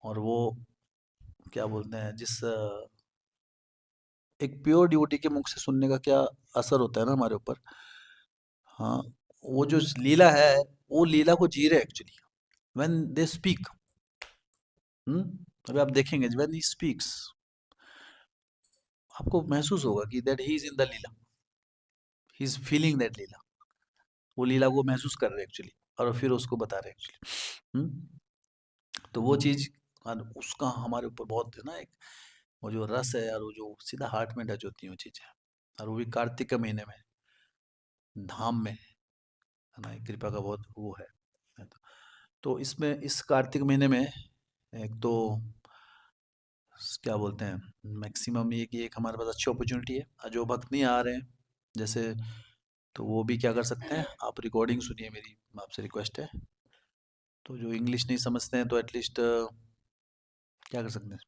और वो क्या बोलते हैं, एक प्योर डिवोटी के मुख से सुनने का क्या असर होता है ना हमारे ऊपर। हाँ, वो जो लीला है, वो लीला को जी रहे एक्चुअली, व्हेन दे स्पीक। अभी आप देखेंगे व्हेन ही स्पीक्स, आपको महसूस होगा कि that he is in the leela, he is feeling that leela, वो लीला को महसूस कर रहे हैं एक्चुअली, और फिर उसको बता रहे हैं एक्चुअली। तो वो चीज, और उसका हमारे ऊपर बहुत है ना, एक वो जो रस है, और वो जो सीधा हार्ट में टच होती है वो चीजें, और वो भी कार्तिक के महीने में, धाम में, है ना, एक कृपा का बहुत वो है। तो इसमें इस कार्तिक महीने में एक तो क्या बोलते हैं, मैक्सिमम ये कि एक हमारे पास अच्छी अपॉर्चुनिटी है, और जो भक्त नहीं आ रहे हैं जैसे, तो वो भी क्या कर सकते हैं, आप रिकॉर्डिंग सुनिए मेरी, आपसे रिक्वेस्ट है। तो जो इंग्लिश नहीं समझते हैं, तो एटलीस्ट क्या कर सकते हैं,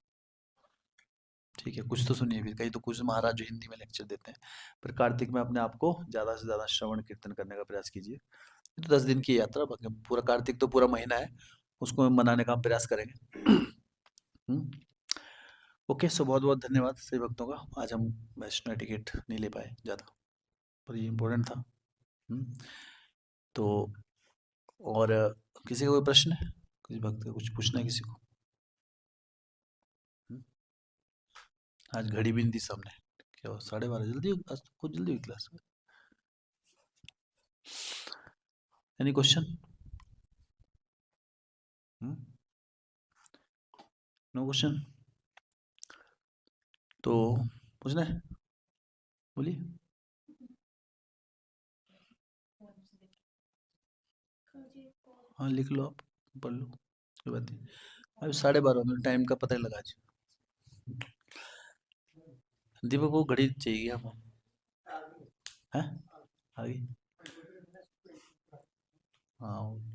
ठीक है, कुछ तो सुनिए भी, कहीं तो कुछ महाराज जो हिंदी में लेक्चर देते हैं। पर कार्तिक में अपने आप को ज़्यादा से ज़्यादा श्रवण कीर्तन करने का प्रयास कीजिए। ये तो 10 दिन की यात्रा, बाकी पूरा कार्तिक तो पूरा महीना है, उसको हम मनाने का हम प्रयास करेंगे। ओके, सो बहुत बहुत धन्यवाद सभी भक्तों का। आज हम वैष्णो टिकट नहीं ले पाए ज़्यादा, पर ये इम्पोर्टेंट था। तो और किसी का कोई प्रश्न है? किसी भक्त का कुछ पूछना है किसी को? आज घड़ी भी नहीं थी सामने। क्या हो, 12:30 जल्दी आज तो बहुत जल्दी हुई class. Any question? No question? तो पूछना है, बोलिए। हाँ लिख लो, आप पढ़ लो, कोई बात नहीं। अभी 12:30 मिनट टाइम का पता ही लगा आज। दीपक को घड़ी चाहिए आपको? है आ गई? हाँ।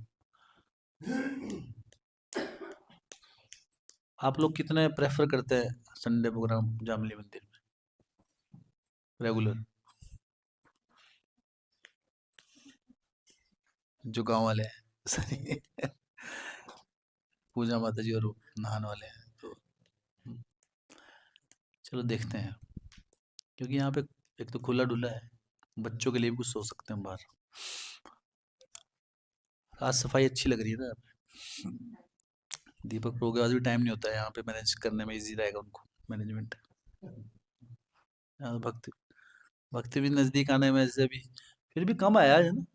आप लोग कितने प्रेफर करते हैं संडे प्रोग्राम जामली मंदिर में रेगुलर? जो गांव वाले हैं सही पूजा माता जी और नहाने वाले हैं तो चलो देखते हैं, क्योंकि यहाँ पे एक तो खुला डुला है, बच्चों के लिए भी कुछ सोच सकते हैं हम बाहर। आज सफाई अच्छी लग रही है ना। दीपक प्रो के पास भी टाइम नहीं होता है यहाँ पे, मैनेज करने में इजी रहेगा उनको मैनेजमेंट। भक्ति भक्ति भी नजदीक आने में ऐसे भी फिर भी कम आया है ना।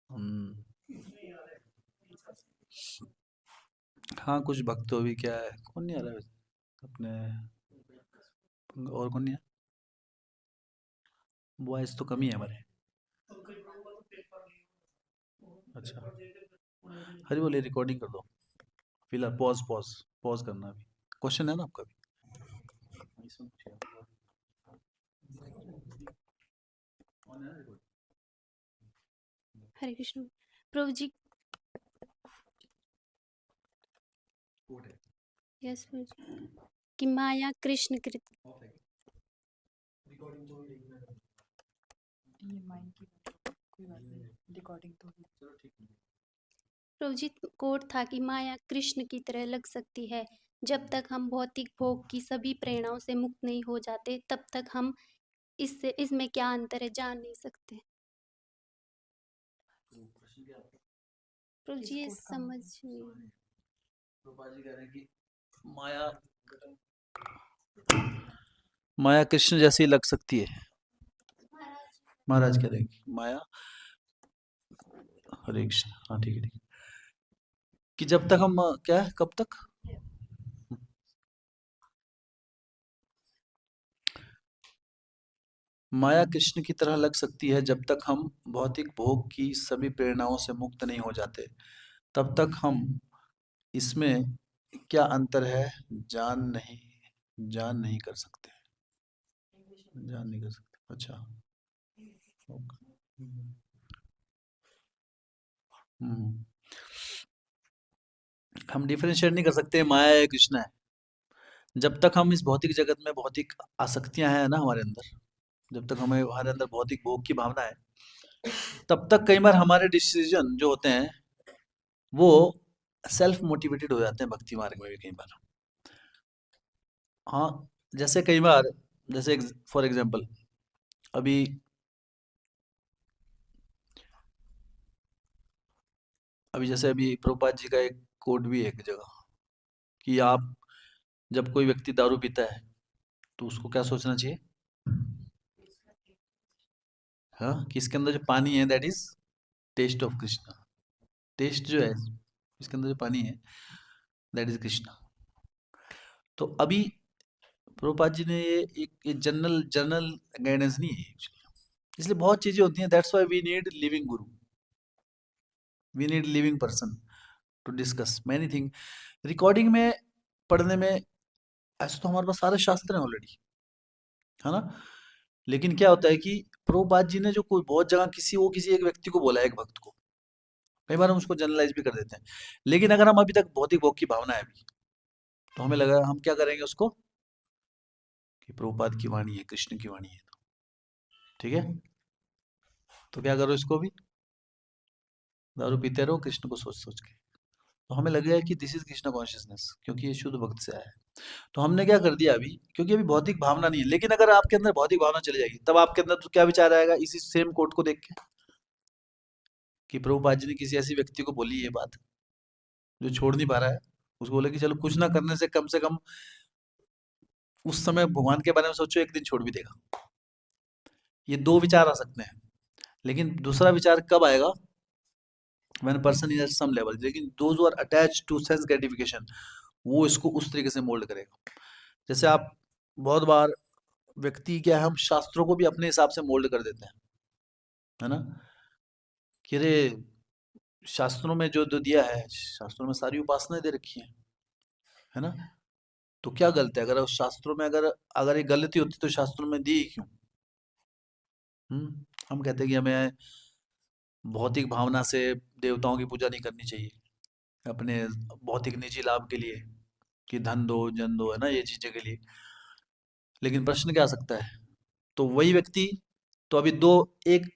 हम्म, हाँ कुछ भक्त तो भी क्या है, कौन नहीं आ रहा है वैसे? अपने और कौन नहीं है? बॉयज तो कम ही है हमारे। अच्छा, हरी बोले रिकॉर्डिंग कर दो फिलहाल। पॉज पॉज पॉज करना अभी। क्वेश्चन है ना आपका भी? हरे कृष्ण प्रभु जी। यस प्रभु जी। कि माया कृष्ण कृत। प्रभु जी कोट था कि माया कृष्ण की तरह लग सकती है, जब तक हम भौतिक भोग की सभी प्रेरणाओं से मुक्त नहीं हो जाते तब तक हम इससे इसमें क्या अंतर है जान नहीं सकते। प्रभु जी ये समझ नहीं। रूपा जी कह रहे हैं कि माया माया कृष्ण जैसी लग सकती है। महाराज कह रहे हैं कि माया, हरे कृष्ण, हाँ ठीक है ठीक है, कि जब तक हम क्या है कब तक माया कृष्ण की तरह लग सकती है, जब तक हम भौतिक भोग की सभी प्रेरणाओं से मुक्त नहीं हो जाते तब तक हम इसमें क्या अंतर है जान नहीं कर सकते। जान नहीं कर सकते, अच्छा। ओके। हम्म, हम डिफरेंशिएट नहीं कर सकते माया है कृष्णा है, जब तक हम इस भौतिक जगत में भौतिक आसक्तियां हैं ना हमारे अंदर, जब तक हमें हमारे अंदर भौतिक भोग की भावना है, तब तक कई बार हमारे डिसीजन जो होते हैं वो सेल्फ मोटिवेटेड हो जाते हैं भक्ति मार्ग में भी कई बार। हाँ, जैसे कई बार, जैसे फॉर एग्जांपल अभी अभी जैसे अभी प्रभुपाद जी का एक कोट भी है एक जगह, कि आप जब कोई व्यक्ति दारू पीता है तो उसको क्या सोचना चाहिए? हाँ, कि इसके अंदर जो पानी है that is taste of Krishna. Taste जो है इसके अंदर जो पानी है दैट इज कृष्णा। तो अभी प्रभुपाद जी ने ये जनरल जनरल गाइडेंस नहीं है actually। इसलिए बहुत चीजें होती हैं, that's why we need living guru, we need living person to discuss many thing. Recording में पढ़ने में ऐसा तो हमारे पास सारे शास्त्र हैं ऑलरेडी, है ना। लेकिन क्या होता है कि प्रभुपाद जी ने जो कोई बहुत जगह किसी एक व्यक्ति को बोला है, एक भक्त को, कई बार हम उसको जनरलाइज भी कर देते हैं। लेकिन अगर हम अभी तक भौतिक भोग की भावना है अभी, तो हमें लगा हम क्या करेंगे उसको, कि प्रभुपाद की वाणी है, कृष्ण की वाणी है, ठीक है, तो क्या करो इसको भी, दारू पीते रहो कृष्ण को सोच सोच के, तो हमें लगेगा कि दिस इज कृष्णा कॉन्शियसनेस, क्योंकि ये शुद्ध भक्त से आया है। तो हमने क्या कर दिया अभी, क्योंकि अभी भौतिक भावना नहीं है, लेकिन अगर आपके अंदर भौतिक भावना चली जाएगी, तब आपके अंदर तो क्या विचार आएगा इसी सेम कोट को देख के, कि प्रभुपाद जी ने किसी ऐसी व्यक्ति को बोली ये बात जो छोड़ नहीं पा रहा है, उसको बोले कि चलो कुछ ना करने से कम उस समय भगवान के बारे में सोचो, एक दिन छोड़ भी देगा। ये दो विचार आ सकते हैं, लेकिन दूसरा विचार कब आएगा, when person is at some level. लेकिन those who are attached to sense gratification, वो इसको उस तरीके से मोल्ड करेगा। जैसे आप बहुत बार व्यक्ति क्या है, हम शास्त्रों को भी अपने हिसाब से मोल्ड कर देते हैं, है ना, कि अरे शास्त्रों में जो जो दिया है, शास्त्रों में सारी उपासनाएं दे रखी है ना, तो क्या गलत है, अगर उस शास्त्रों में अगर अगर ये गलती होती तो शास्त्रों में दी ही क्यों। हम कहते हैं कि हमें भौतिक भावना से देवताओं की पूजा नहीं करनी चाहिए, अपने भौतिक निजी लाभ के लिए, कि धन दो जन दो, है ना, ये चीजें के लिए। लेकिन प्रश्न क्या आ सकता है, तो वही व्यक्ति, तो अभी दो, एक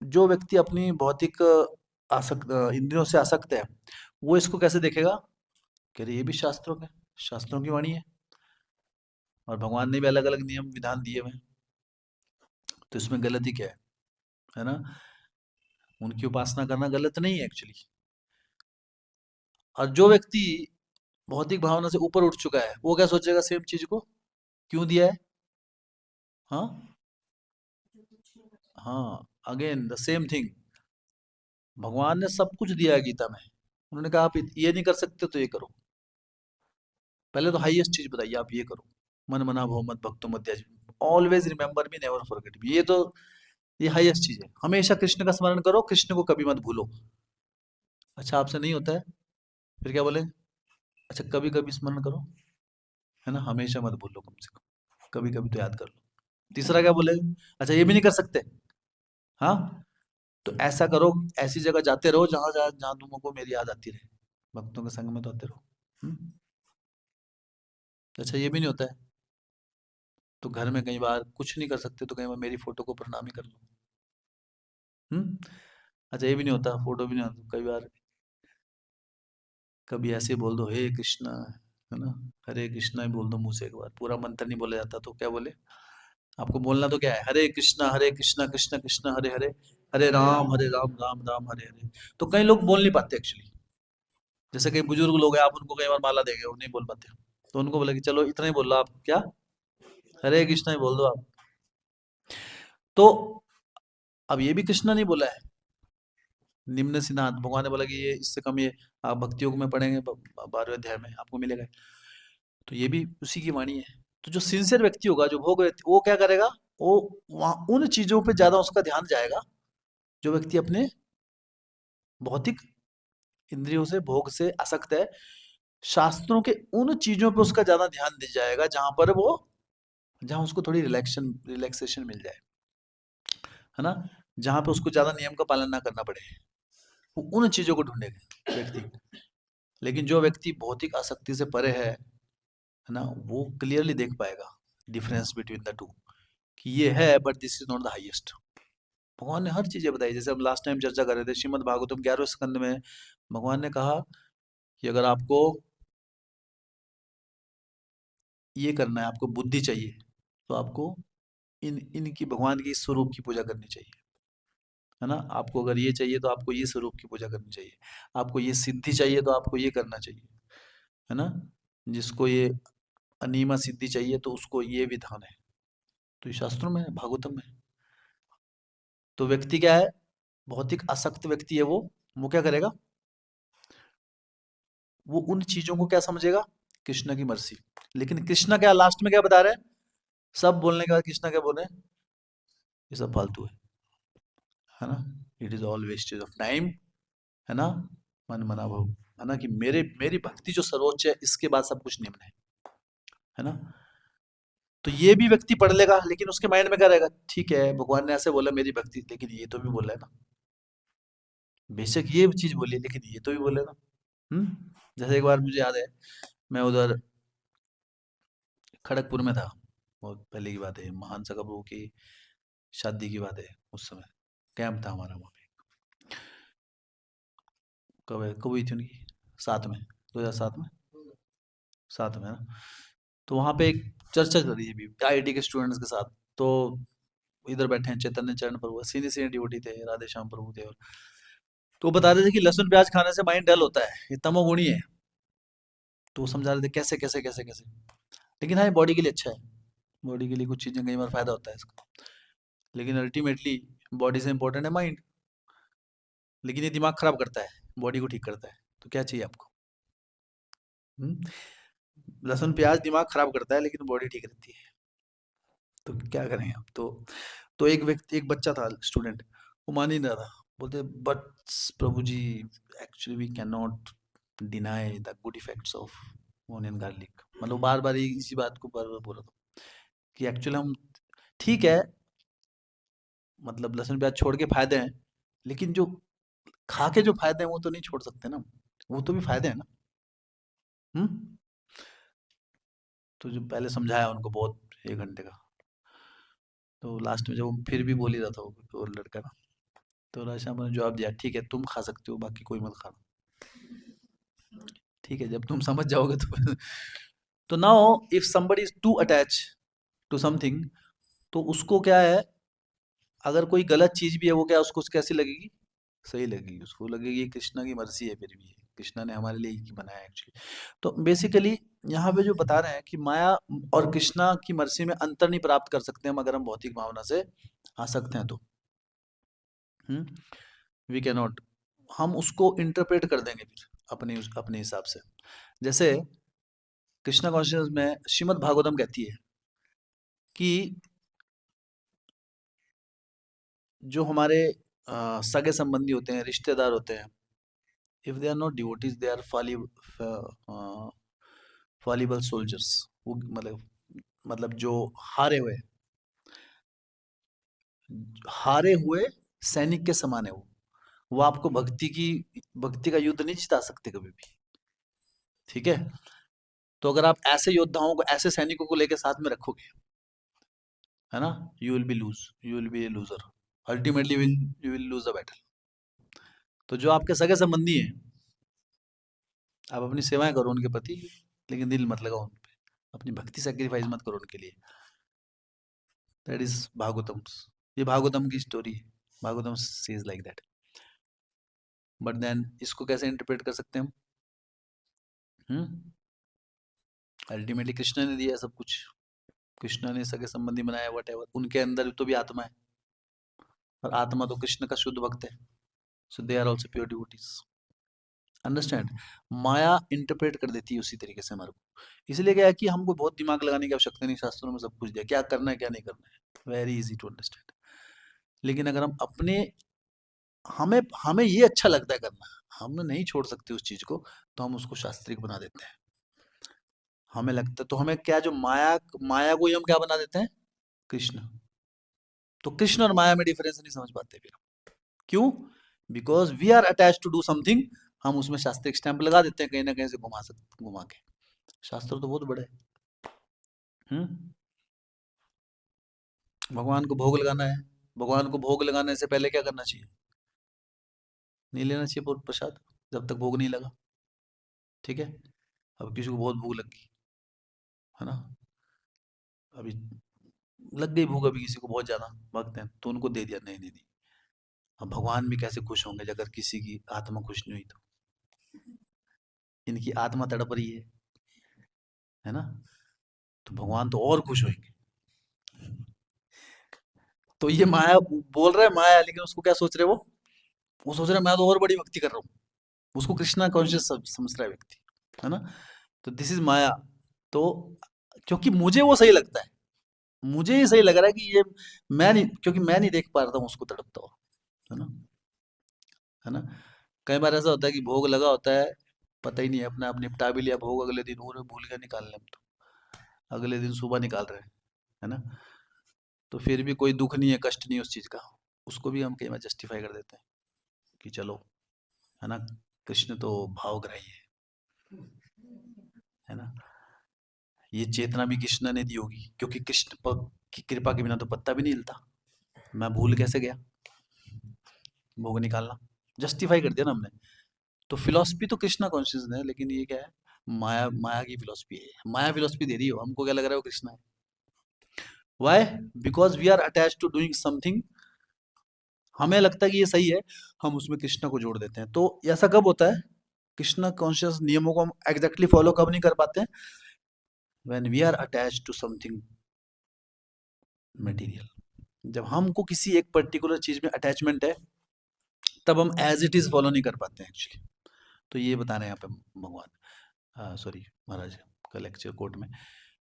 जो व्यक्ति अपनी भौतिक इंद्रियों से आसक्त है, वो इसको कैसे देखेगा कि अरे ये भी शास्त्रों की वाणी है, और भगवान ने भी अलग अलग नियम विधान दिए हुए हैं, तो इसमें गलती क्या है ना, उनकी उपासना करना गलत नहीं है एक्चुअली। और जो व्यक्ति भौतिक भावना से ऊपर उठ चुका है, वो क्या सोचेगा सेम चीज को क्यों दिया है। हाँ, हाँ, अगेन द सेम थिंग, भगवान ने सब कुछ दिया है गीता में, उन्होंने कहा आप ये नहीं कर सकते तो ये करो, पहले तो हाईएस्ट चीज बताइए, आप ये करो, मन मना भव मत भक्तो मत त्याज, always remember me never forget me, ये तो ये हाईएस्ट चीज है, हमेशा कृष्ण का स्मरण करो, कृष्ण को कभी मत भूलो। अच्छा आपसे नहीं होता है, फिर क्या बोले, अच्छा कभी कभी स्मरण करो, है ना, हमेशा मत भूलो, कम से कम कभी कभी तो याद कर लो। तीसरा क्या बोले, अच्छा ये भी नहीं कर सकते, हाँ, तो ऐसा करो, ऐसी जगह जाते रहो जहां जहां जहां तुमको मेरी याद आती रहे, भक्तों के संग में तो आते रहो। हम्म? अच्छा ये भी नहीं होता है, तो घर में कई बार कुछ नहीं कर सकते, तो कई बार मेरी फोटो को प्रणाम ही कर लो। हम्म? अच्छा ये भी नहीं होता, फोटो भी नहीं होता, कई बार कभी ऐसे ही बोल दो हे कृष्णा, है ना, हरे कृष्णा ही बोल दो मुंह से, एक बार पूरा मंत्र नहीं बोला जाता, तो क्या बोले, आपको बोलना तो क्या है, हरे कृष्णा कृष्ण कृष्ण हरे हरे, हरे राम राम राम हरे हरे। तो कई लोग बोल नहीं पाते एक्चुअली, जैसे कई बुजुर्ग लोग हैं, आप उनको कई बार माला देंगे, वो नहीं बोल पाते, तो उनको बोला कि चलो इतना ही बोल लो आप, क्या हरे कृष्णा ही बोल दो आप। तो अब ये भी कृष्णा नहीं बोला है, निम्न सिद्धांत भगवान ने बोला कि ये इससे कम, ये आप भक्ति योग में पढ़ेंगे 12वें अध्याय में आपको मिलेगा, तो ये भी उसी की वाणी है। तो जो सिंसियर व्यक्ति होगा, जो भोग व्यक्ति, वो क्या करेगा, वो वहां उन चीजों पे ज्यादा उसका ध्यान जाएगा, जो व्यक्ति अपने भौतिक इंद्रियों से भोग से आसक्त है, शास्त्रों के उन चीजों पे उसका ज्यादा ध्यान दिया जाएगा जहां पर वो, जहां उसको थोड़ी रिलैक्सेशन मिल जाए, है ना, जहां पे उसको ज्यादा नियम का पालन ना करना पड़े, वो उन चीजों को ढूंढेगा व्यक्ति। लेकिन जो व्यक्ति भौतिक आसक्ति से परे है ना, वो क्लियरली देख पाएगा डिफरेंस बिटवीन द टू, कि ये है but this is not the highest. भगवान ने हर चीजें बताई, जैसे हम लास्ट टाइम चर्चा कर रहे थे, श्रीमद् भागवतम 11वें स्कंद में भगवान ने कहा कि अगर आपको ये करना है, आपको बुद्धि चाहिए, तो आपको इनकी भगवान की इस स्वरूप की पूजा करनी चाहिए, है ना, आपको अगर ये चाहिए तो आपको ये स्वरूप की पूजा करनी चाहिए, आपको ये सिद्धि चाहिए तो आपको ये करना चाहिए, है ना, जिसको ये अनीमा सिद्धि चाहिए तो उसको ये विधान है, तो ये शास्त्रों में है, भागवतम में है। तो व्यक्ति क्या है, भौतिक आसक्त व्यक्ति है, वो क्या करेगा, वो उन चीजों को क्या समझेगा, कृष्ण की मर्जी। लेकिन कृष्ण क्या लास्ट में क्या बता रहे हैं, सब बोलने के बाद कृष्ण क्या बोल रहे हैं, ये सब फालतू है ना, it is all wastage of time, है ना, मन मना भव, है ना, कि मेरे मेरी भक्ति जो सर्वोच्च है, इसके बाद सब कुछ निम्न है ना। तो ये भी व्यक्ति पढ़ लेगा, लेकिन उसके माइंड में क्या रहेगा, ठीक है भगवान ने ऐसे बोला मेरी भक्ति, लेकिन ये तो भी बोला है ना, बेशक ये चीज बोली लेकिन ये तो भी बोले ना। जैसे एक बार मुझे याद है, मैं उधर खड़गपुर में था, बहुत पहले की बात है, महान सका प्रभु की शादी की बात है, उस समय कैंप था हमारा वहाँ पे, कब हुई थी उनकी, 7 में, 2007 में, 7 में ना। तो वहाँ पे एक चर्चा चल रही है अभी आईआईटी के स्टूडेंट्स के साथ। तो इधर बैठे हैं चैतन्य चरण प्रभु, सीनियर सीनियर डिवोटी थे, राधे श्याम प्रभु थे, और तो वो बता रहे थे कि लहसुन प्याज खाने से माइंड डल होता है, ये तमोगुणी है। तो वो समझा रहे थे कैसे कैसे कैसे कैसे। लेकिन हाँ, ये बॉडी के लिए अच्छा है, बॉडी के लिए कुछ चीज़ें कई बार फायदा होता है इसका, लेकिन अल्टीमेटली बॉडी से इंपॉर्टेंट है माइंड। लेकिन ये दिमाग खराब करता है, बॉडी को ठीक करता है। तो क्या चाहिए आपको? हम्म? लहसुन प्याज दिमाग खराब करता है लेकिन बॉडी ठीक रहती है। तो क्या करेंगे आप? तो एक व्यक्ति, एक बच्चा था स्टूडेंट, वो मान ही नहीं रहा था। बोलते but Prabhu ji, actually we can not deny the good effects of onion garlic. मतलब बार बार इसी बात को बार बार बोल रहा था कि एक्चुअली हम ठीक है, मतलब लहसुन प्याज छोड़ के फायदे हैं, लेकिन जो खा के जो फायदे हैं वो तो नहीं छोड़ सकते ना, वो तो भी फायदे हैं ना। हम्म? तो जो पहले समझाया उनको बहुत, 1 घंटे का, तो लास्ट में जब वो फिर भी बोल ही रहा था वो लड़का ना, तो राजश्याम ने जवाब दिया, ठीक है तुम खा सकते हो, बाकी कोई मत खाना। ठीक है, जब तुम समझ जाओगे तो तो now if somebody is too attach to something, तो उसको क्या है, अगर कोई गलत चीज भी है वो क्या, उसको कैसी लगेगी? सही लगेगी, उसको लगेगी ये कृष्णा की मर्जी है, फिर भी कृष्णा ने हमारे लिए ही बनाया एक्चुअली। तो बेसिकली यहाँ पे जो बता रहे हैं कि माया और कृष्णा की मर्जी में अंतर नहीं प्राप्त कर सकते हम, अगर हम भौतिक भावना से आ सकते हैं तो। वी कैन नॉट, हम उसको इंटरप्रेट कर देंगे फिर अपने हिसाब से। जैसे कृष्णा कॉन्शियस में श्रीमद् भागवतम कहती है कि जो हमारे सगे संबंधी होते हैं, रिश्तेदार होते हैं, if they are not devotees they are fallible soldiers. वो मतलब जो हारे हुए हारे हुए सैनिक के समान है वो आपको भक्ति का युद्ध नहीं जिता सकते कभी भी। ठीक है, तो अगर आप ऐसे योद्धाओं को, ऐसे सैनिकों को लेकर साथ में रखोगे, है ना, you will be A loser, ultimately you will lose the battle. तो जो आपके सगे संबंधी हैं, आप अपनी सेवाएं करो उनके प्रति, लेकिन दिल मत लगाओ उन पे, अपनी भक्ति सेक्रीफाइस मत करो उनके लिए। That is Bhagavatam. ये भागवतम की स्टोरी है, Bhagavatam says like that. But then इसको कैसे इंटरप्रेट कर सकते हैं हम? अल्टीमेटली कृष्ण ने दिया सब कुछ, कृष्ण ने सगे संबंधी बनाया, वट एवर, उनके अंदर तो भी आत्मा है, और आत्मा तो कृष्ण का शुद्ध भक्त है। So they are also pure devotees. Understand? माया इंटरप्रेट कर देती है उसी तरीके से हमारे को। इसलिए क्या है कि हमको बहुत दिमाग लगाने की आवश्यकता नहीं, शास्त्रों में सब कुछ दिया, क्या करना है क्या नहीं करना है, वेरी इजी टू अंडरस्टैंड। लेकिन अगर हम अपने, हमें हमें ये अच्छा लगता है करना, हम नहीं छोड़ सकते उस चीज को, तो हम उसको शास्त्रिक बना देते हैं। हमें लगता है तो हमें क्या, जो माया, माया को ही हम क्या बना देते हैं? कृष्ण। तो कृष्ण और माया में डिफरेंस नहीं समझ पाते फिर। क्यों? Because we are attach to do something, हम उसमें शास्त्रिक स्टैंप लगा देते हैं, कहीं ना कहीं से घुमा के। शास्त्र तो बहुत बड़े हैं। हम्म? भगवान को भोग लगाना है, भगवान को भोग लगाने से पहले क्या करना चाहिए? नहीं लेना चाहिए प्रसाद, जब तक भोग नहीं लगा। ठीक है, अब किसी को बहुत भूख लगी, है ना, अभी लग गई भूख, अभी किसी को बहुत ज्यादा भक्त है, तो उनको दे दिया, नहीं दे दी। अब भगवान भी कैसे खुश होंगे अगर किसी की आत्मा खुश नहीं हुई तो? इनकी आत्मा तड़प रही है ना, तो भगवान तो और खुश होंगे। तो ये माया बोल रहा है माया, लेकिन उसको क्या सोच रहे वो सोच रहा है मैं तो और बड़ी भक्ति कर रहा हूँ, उसको कृष्णा कॉन्शियस समझ रहा है व्यक्ति, है ना। तो दिस इज माया। तो क्योंकि मुझे वो सही लगता है, मुझे ये सही लग रहा है कि ये, मैं नहीं, क्योंकि मैं नहीं देख पा रहा हूँ उसको तड़पता हुआ, है ना, है ना। कई बार ऐसा होता है कि भोग लगा होता है, पता ही नहीं है, अपना आप निपटा भी लिया भोग, अगले दिन और भूल गया निकालने, हम तो अगले दिन सुबह निकाल रहे हैं, है ना। तो फिर भी कोई दुख नहीं है, कष्ट नहीं है उस चीज का, उसको भी हम कई बार जस्टिफाई कर देते हैं कि चलो, है ना, कृष्ण तो भावग्राही है ना, ये चेतना भी कृष्ण ने दी होगी, क्योंकि की कृपा के बिना तो पत्ता भी नहीं हिलता, मैं भूल कैसे गया भोग निकालना, जस्टिफाई कर दिया ना हमने। तो फिलॉसफी तो कृष्णा कॉन्शियसनेस है, लेकिन ये क्या है, माया, माया की फिलॉसफी है। माया फिलॉसफी दे रही हो, हमको क्या लग रहा है वो कृष्णा है। Why? Because we are attach to doing something, हमें लगता है कि ये सही है, हम उसमें कृष्णा को जोड़ देते हैं। तो ऐसा कब होता है, कृष्णा कॉन्शियस नियमों को हम एग्जैक्टली फॉलो कब नहीं कर पाते हैं, when we are attach to something material. जब हमको किसी एक पर्टिकुलर चीज में अटैचमेंट है, तब हम एज इट इज फॉलो नहीं कर पाते हैं एक्चुअली। तो ये बता रहे हैं यहाँ पे भगवान, सॉरी महाराज का लेक्चर कोर्ट में,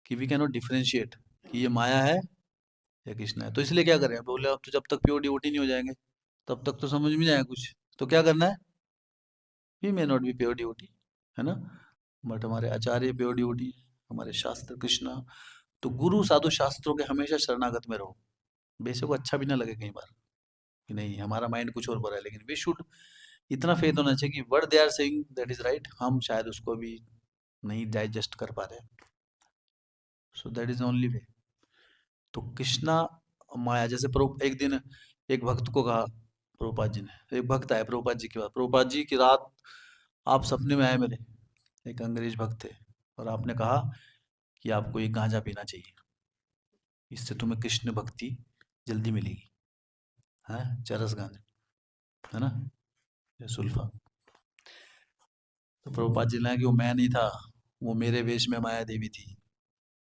कि वी कैन नॉट डिफरेंशिएट कि ये माया है या कृष्ण है। तो इसलिए क्या करें, बोले अब तो जब तक प्योर डिवोटी नहीं हो जाएंगे तब तक तो समझ में नहीं आएगा कुछ। तो क्या करना है, we may not be pure devotee, है ना, बट हमारे आचार्य प्योर डिवोटी, हमारे शास्त्र कृष्णा। तो गुरु साधु शास्त्रों के हमेशा शरणागत में रहो, बेशक वो अच्छा भी ना लगे कई बार कि नहीं हमारा माइंड कुछ और बोल रहा है, लेकिन वी शुड इतना फेथ होना चाहिए कि what they are saying that is right, हम शायद उसको भी नहीं डाइजेस्ट कर पा रहे। So that is only way. तो कृष्णा माया, जैसे एक दिन एक भक्त को कहा प्रभुपाद जी ने, एक भक्त आया प्रभुपाद जी के पास, प्रभुपाद जी की रात आप सपने में आए मेरे, एक अंग्रेज भक्त थे, और आपने कहा कि आपको ये गांजा पीना चाहिए, इससे तुम्हें कृष्ण भक्ति जल्दी मिलेगी, है चरस गांजा, है ना, ये सुल्फा। तो प्रभुपाद जी ने कहा कि वो मैं नहीं था, वो मेरे वेश में माया देवी थी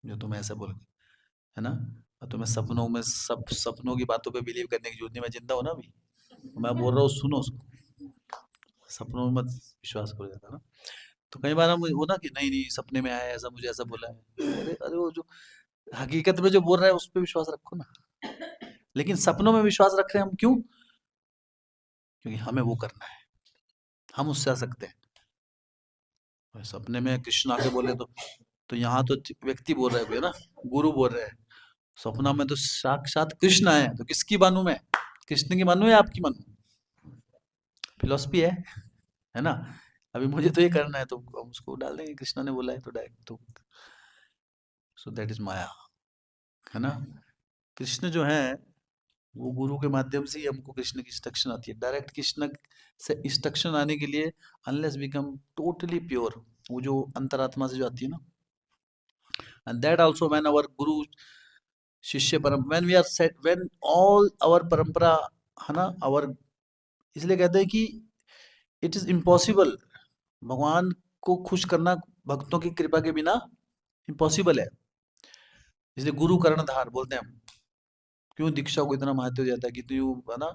जो तुम्हें ऐसा बोल गई, है ना। और तुम्हें सपनों में सब सपनों की बातों पे बिलीव करने की जरूरत नहीं, मैं जिंदा हूं ना अभी, मैं बोल रहा हूँ सुनो उसको, सपनों में मत विश्वास करो जाता ना। तो कई बार हम वो ना कि नहीं नहीं सपने में आया ऐसा, मुझे ऐसा बोला है, अरे अरे वो जो हकीकत में जो बोल रहा है उस पर विश्वास रखो ना। लेकिन सपनों में विश्वास रख रहे हैं हम, क्यों? क्योंकि हमें वो करना है, हम उससे आ सकते हैं। और सपने में कृष्ण आके बोले तो यहाँ तो व्यक्ति बोल रहा है कोई ना, गुरु बोल रहे हैं, सपना में तो साक्षात कृष्ण आए हैं, तो किसकी मानूं मैं, कृष्ण की मानूं या आपकी मानूं? फिलोसफी है ना। अभी मुझे तो ये करना है, तो हम उसको डाल देंगे, कृष्णा ने बोला है तो डायरेक्ट तो। सो दैट इज माया, है ना। कृष्ण जो है वो गुरु के माध्यम से ही हमको कृष्ण की इंस्ट्रक्शन आती है, डायरेक्ट कृष्ण से इंस्ट्रक्शन आने के लिए अनलेस बिकम टोटली प्योर, वो जो अंतरात्मा से जो आती है ना, and that also when our guru shishya परम, when we are set, when all our parampara, है ना, आवर, इसलिए कहते हैं कि इट इज इम्पॉसिबल, भगवान को खुश करना भक्तों की कृपा के बिना इम्पॉसिबल है। इसलिए गुरु कर्णधार बोलते हैं हम, क्यों दीक्षा को इतना महत्व दिया जाता है कि तू, है ना,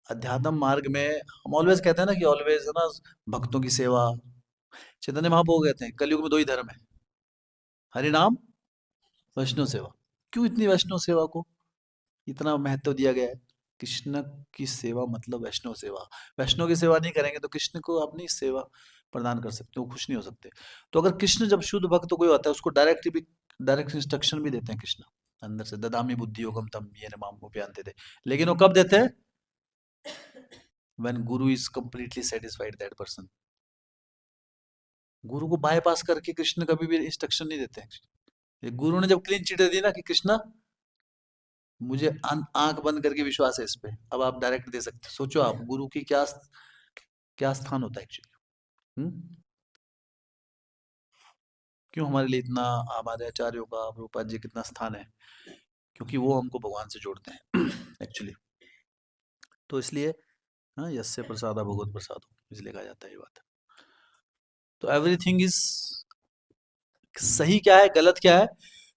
अध्यात्म मार्ग में हम ऑलवेज कहते हैं ना कि ऑलवेज, है ना, भक्तों की सेवा। चैतन्य महाप्रभु कहते हैं कलयुग में दो ही धर्म है, हरि नाम, वैष्णव सेवा। क्यों इतनी वैष्णव सेवा को इतना महत्व दिया गया है? कृष्ण की सेवा मतलब वैष्णव सेवा। वैष्णव की सेवा नहीं करेंगे तो कृष्ण को आप नहीं सेवा प्रदान कर सकते, वो खुश नहीं हो सकते। तो अगर कृष्ण जब शुद्ध भक्त कोई होता है उसको डायरेक्ट इंस्ट्रक्शन भी देते हैं कृष्ण अंदर से, ददामी बुद्धि योगम तम ये माम को जानते थे। लेकिन वो कब देते हैं, when Guru is completely satisfied that person. गुरु को बाईपास करके कृष्ण कभी भी इंस्ट्रक्शन नहीं देते हैं। गुरु ने जब क्लीन चिट दे दी ना कि कृष्णा मुझे आंख बंद करके विश्वास है इस पे, अब आप डायरेक्ट दे सकते, सोचो आप गुरु की क्या क्या स्थान होता है एक्चुअली। क्यों हमारे लिए इतना, हमारे आचार्यों का, प्रभुपाद जी कितना स्थान है, क्योंकि वो हमको भगवान से जोड़ते हैं एक्चुअली। तो इसलिए हाँ, यस्य प्रसादा भगवत प्रसाद, इसलिए कहा जाता है ये बात। तो एवरीथिंग इज, सही क्या है गलत क्या है,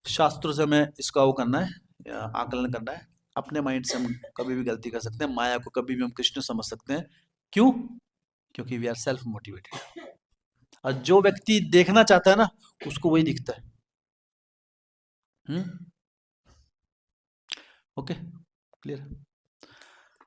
शास्त्रों से हमें इसका वो करना है, आकलन करना है। अपने माइंड से हम कभी भी गलती कर सकते हैं, माया को कभी भी हम कृष्ण समझ सकते हैं। क्यों? क्योंकि वी आर सेल्फ मोटिवेटेड, और जो व्यक्ति देखना चाहता है ना उसको वही दिखता है। Okay, clear.